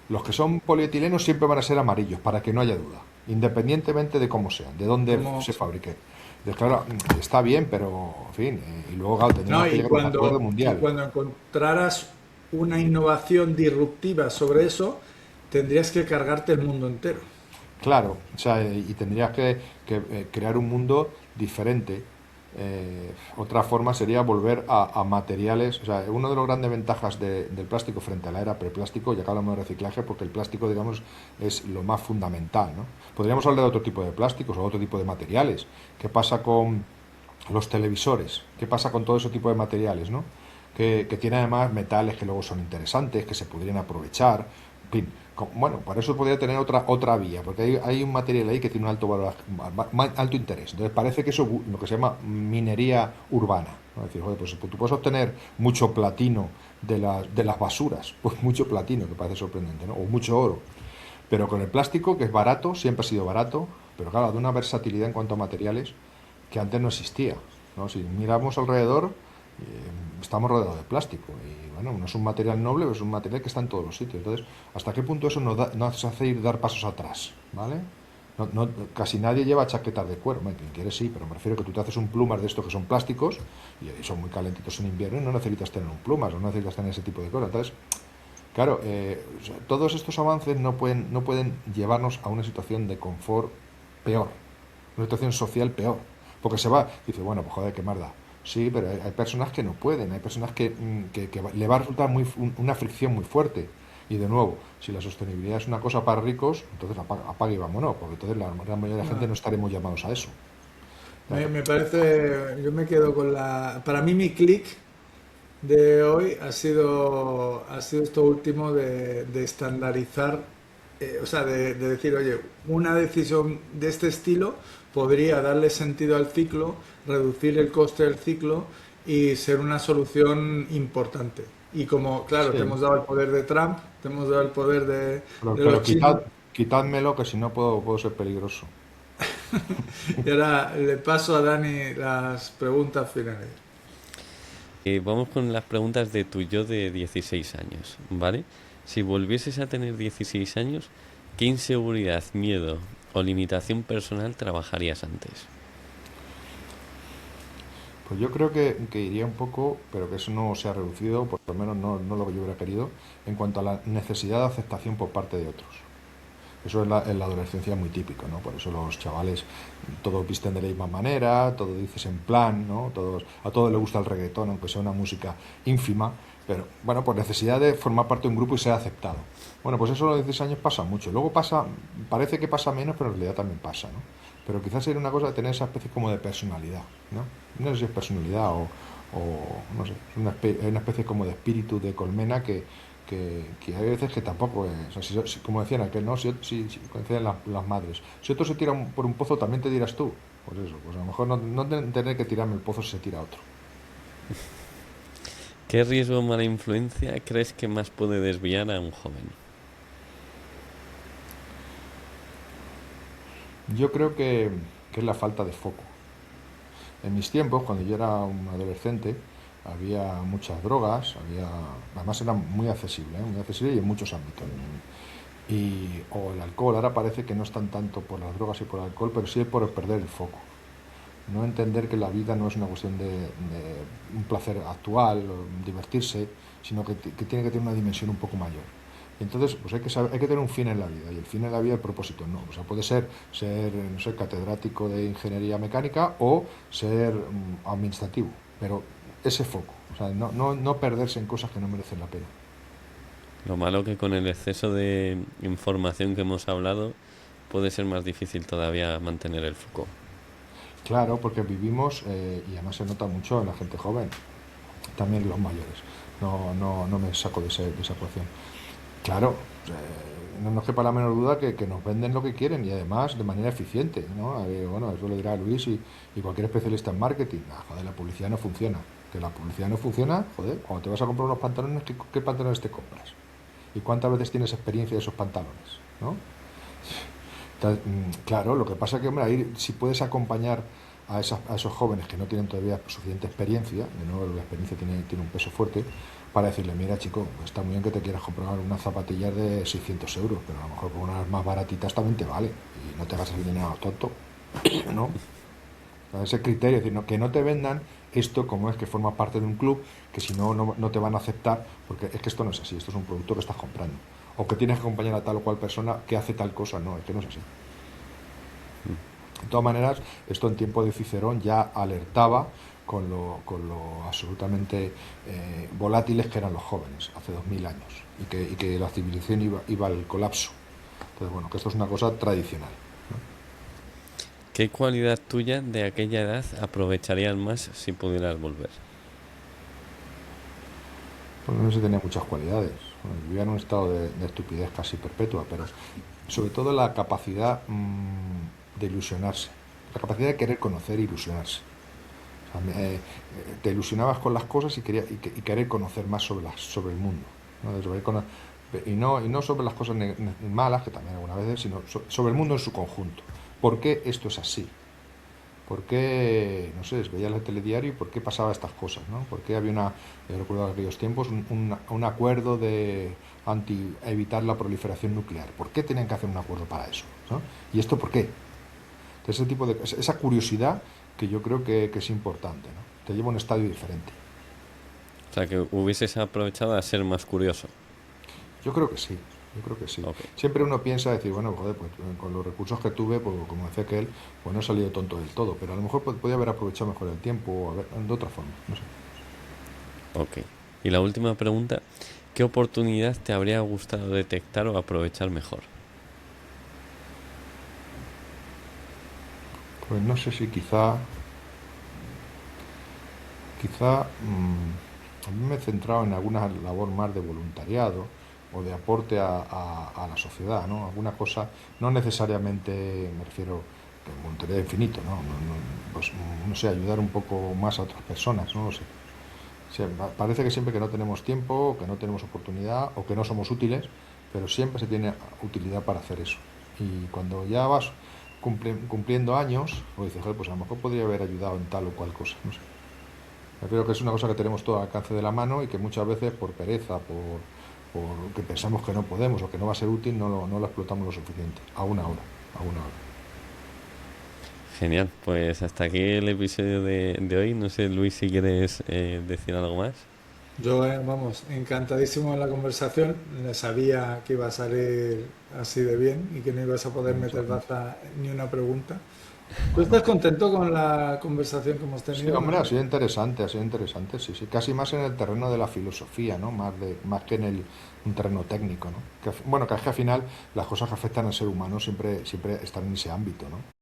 S2: Los que son polietilenos siempre van a ser amarillos, para que no haya duda, independientemente de cómo sean, de dónde
S3: Como,
S2: se fabrique. Entonces, claro, está bien, pero, en fin, y luego, claro,
S3: no,
S2: tendríamos que llegar a un acuerdo
S3: y
S2: mundial.
S3: cuando encontraras una innovación disruptiva sobre eso, tendrías que cargarte el mundo entero.
S2: Claro, o sea, y tendrías que crear un mundo diferente. Otra forma sería volver a materiales. O sea, una de las grandes ventajas del plástico frente a la era preplástico, ya que hablamos de reciclaje, porque el plástico, digamos, es lo más fundamental, ¿no? Podríamos hablar de otro tipo de plásticos o otro tipo de materiales. ¿Qué pasa con los televisores? ¿Qué pasa con todo ese tipo de materiales, ¿no? Que tiene además metales que luego son interesantes, que se podrían aprovechar. En fin, bueno, para eso podría tener otra vía, porque hay un material ahí que tiene un alto valor, alto interés. Entonces parece que eso es lo que se llama minería urbana, ¿no? Es decir, joder, pues tú puedes obtener mucho platino de las basuras, pues mucho platino, que parece sorprendente, ¿no? O mucho oro. Pero con el plástico, que es barato, siempre ha sido barato, pero claro, de una versatilidad en cuanto a materiales que antes no existía, ¿no? Si miramos alrededor, estamos rodeados de plástico y bueno, no es un material noble, pero es un material que está en todos los sitios. Entonces, ¿hasta qué punto eso nos hace ir dar pasos atrás? ¿Vale? Casi nadie lleva chaquetas de cuero. Bueno, quien quiere sí, pero me refiero que tú te haces un plumas de estos que son plásticos y son muy calentitos en invierno y no necesitas tener un plumas o no necesitas tener ese tipo de cosas. Entonces, claro, o sea, todos estos avances no pueden llevarnos a una situación de confort peor, una situación social peor. Porque dice, bueno, pues joder, qué más da. Sí, pero hay personas que no pueden, hay personas que le va a resultar una fricción muy fuerte. Y de nuevo, si la sostenibilidad es una cosa para ricos, entonces apague y vámonos, porque entonces la gran mayoría de la gente
S3: No.
S2: no estaremos llamados a eso. Claro.
S3: Me parece, yo me quedo con para mí mi clic de hoy ha sido esto último de estandarizar, o sea, de decir, oye, una decisión de este estilo podría darle sentido al ciclo, reducir el coste del ciclo y ser una solución importante. Y como, claro, te
S2: Sí,
S3: hemos dado el poder de Trump, te hemos dado el poder
S2: pero,
S3: de
S2: pero
S3: los chinos,
S2: quitádmelo, que si no puedo ser peligroso.
S3: y ahora le paso a Dani las preguntas finales.
S1: Vamos con las preguntas de tu yo de 16 años, ¿vale? Si volvieses a tener 16 años, ¿qué inseguridad, miedo o limitación personal trabajarías antes?
S2: Pues yo creo que iría un poco, pero que eso no se ha reducido, por lo menos no lo que yo hubiera querido, en cuanto a la necesidad de aceptación por parte de otros. Eso en la adolescencia es muy típico, ¿no? Por eso los chavales todos visten de la misma manera, todo dices en plan, ¿no? A todos les gusta el reggaetón, aunque sea una música ínfima, pero bueno, por necesidad de formar parte de un grupo y ser aceptado. Bueno, pues eso a los 16 años pasa mucho. Luego parece que pasa menos, pero en realidad también pasa, ¿no? Pero quizás sería una cosa de tener esa especie como de personalidad, ¿no? No sé si es personalidad no sé, es una especie como de espíritu de colmena que hay veces que tampoco es, o sea, como decían aquel, ¿no? Como decían las madres, si otro se tira por un pozo, también te dirás tú. Pues eso, pues a lo mejor no tener que tirarme el pozo si se tira otro.
S1: ¿Qué riesgo o mala influencia crees que más puede desviar a un joven?
S2: Yo creo que es la falta de foco. En mis tiempos, cuando yo era un adolescente, había muchas drogas, además era muy accesible y en muchos ámbitos. O el alcohol, ahora parece que no están tanto por las drogas y por el alcohol, pero sí por perder el foco. No entender que la vida no es una cuestión de un placer actual, o divertirse, sino que tiene que tener una dimensión un poco mayor. Y entonces, pues hay que tener un fin en la vida, y el fin en la vida, el propósito, no. O sea, puede ser, no sé, catedrático de ingeniería mecánica o ser administrativo, pero ese foco, o sea, no perderse en cosas que no merecen la pena.
S1: Lo malo que con el exceso de información que hemos hablado puede ser más difícil todavía mantener el foco.
S2: Claro, porque vivimos, y además se nota mucho en la gente joven, también en los mayores. No me saco de esa ecuación. Claro, no nos quepa la menor duda que nos venden lo que quieren y además de manera eficiente, ¿no? Bueno, eso lo dirá Luis y cualquier especialista en marketing. Ah, joder, la publicidad no funciona. Que la publicidad no funciona, joder, cuando te vas a comprar unos pantalones, ¿qué pantalones te compras? ¿Y cuántas veces tienes experiencia de esos pantalones? ¿No? Claro, lo que pasa es que, hombre, ahí si puedes acompañar a esos jóvenes que no tienen todavía suficiente experiencia, de nuevo la experiencia tiene un peso fuerte, para decirle, mira chico, está muy bien que te quieras comprar unas zapatillas de 600 euros, pero a lo mejor con unas más baratitas también te vale, y no te gastes el dinero a lo tonto, ¿no? Ese criterio, es decir, que no te vendan esto como es que forma parte de un club, que si no te van a aceptar, porque es que esto no es así, esto es un producto que estás comprando. o que tienes que acompañar a tal o cual persona que hace tal cosa. No, es que no es así. De todas maneras, esto en tiempo de Cicerón ya alertaba con lo absolutamente volátiles que eran los jóvenes hace 2000 años y que la civilización iba al colapso. Entonces, bueno, que esto es una cosa tradicional, ¿no?
S1: ¿Qué cualidad tuya de aquella edad aprovecharías más si pudieras volver?
S2: Porque no se tenía muchas cualidades. Bueno, vivía en un estado de estupidez casi perpetua, pero sobre todo la capacidad de ilusionarse, la capacidad de querer conocer e ilusionarse. O sea, te ilusionabas con las cosas y querer conocer más sobre el mundo, ¿no? Y no sobre las cosas malas, que también algunas veces, sino sobre el mundo en su conjunto. ¿Por qué esto es así? ¿Por qué, no sé, veía el telediario y por qué pasaba estas cosas, ¿no? ¿Por qué había yo recuerdo en aquellos tiempos, un acuerdo de evitar la proliferación nuclear? ¿Por qué tenían que hacer un acuerdo para eso, ¿no? ¿Y esto por qué? Entonces, esa curiosidad que yo creo que es importante, ¿no? Te lleva a un estadio diferente.
S1: O sea, que hubieses aprovechado a ser más curioso.
S2: Yo creo que sí, yo creo que sí.
S1: Ok,
S2: Siempre uno piensa decir, bueno, joder, pues con los recursos que tuve, pues como decía aquel, pues no he salido tonto del todo, pero a lo mejor podía haber aprovechado mejor el tiempo o de otra forma, no sé.
S1: ok. Y la última pregunta, ¿qué oportunidad te habría gustado detectar o aprovechar mejor?
S2: Pues no sé si quizá a mí me he centrado en alguna labor más de voluntariado o de aporte a la sociedad, ¿no? Alguna cosa, no necesariamente me refiero que voluntariado infinito, ¿no? Pues no sé, ayudar un poco más a otras personas, no lo sé. O sea, parece que siempre que no tenemos tiempo, que no tenemos oportunidad o que no somos útiles, pero siempre se tiene utilidad para hacer eso. Y cuando ya vas cumpliendo años, pues dices, joder, pues a lo mejor podría haber ayudado en tal o cual cosa, no sé. Yo creo que es una cosa que tenemos todo al alcance de la mano y que muchas veces por pereza, por que pensamos que no podemos o que no va a ser útil, no lo explotamos lo suficiente. Aún ahora.
S1: Genial, pues hasta aquí el episodio de hoy. No sé, Luis, si quieres decir algo más.
S3: Yo, vamos, encantadísimo en la conversación. Sabía que iba a salir así de bien y que no ibas a poder
S2: Muchas
S3: meter
S2: gracias.
S3: baza ni una pregunta. ¿Tú estás contento con la conversación que hemos
S2: Sí,
S3: tenido,
S2: hombre,
S3: Manuel?
S2: ha sido interesante, sí, sí, casi más en el terreno de la filosofía, ¿no? Más que en un terreno técnico, ¿no? Bueno, que es que al final las cosas que afectan al ser humano siempre están en ese ámbito, ¿no?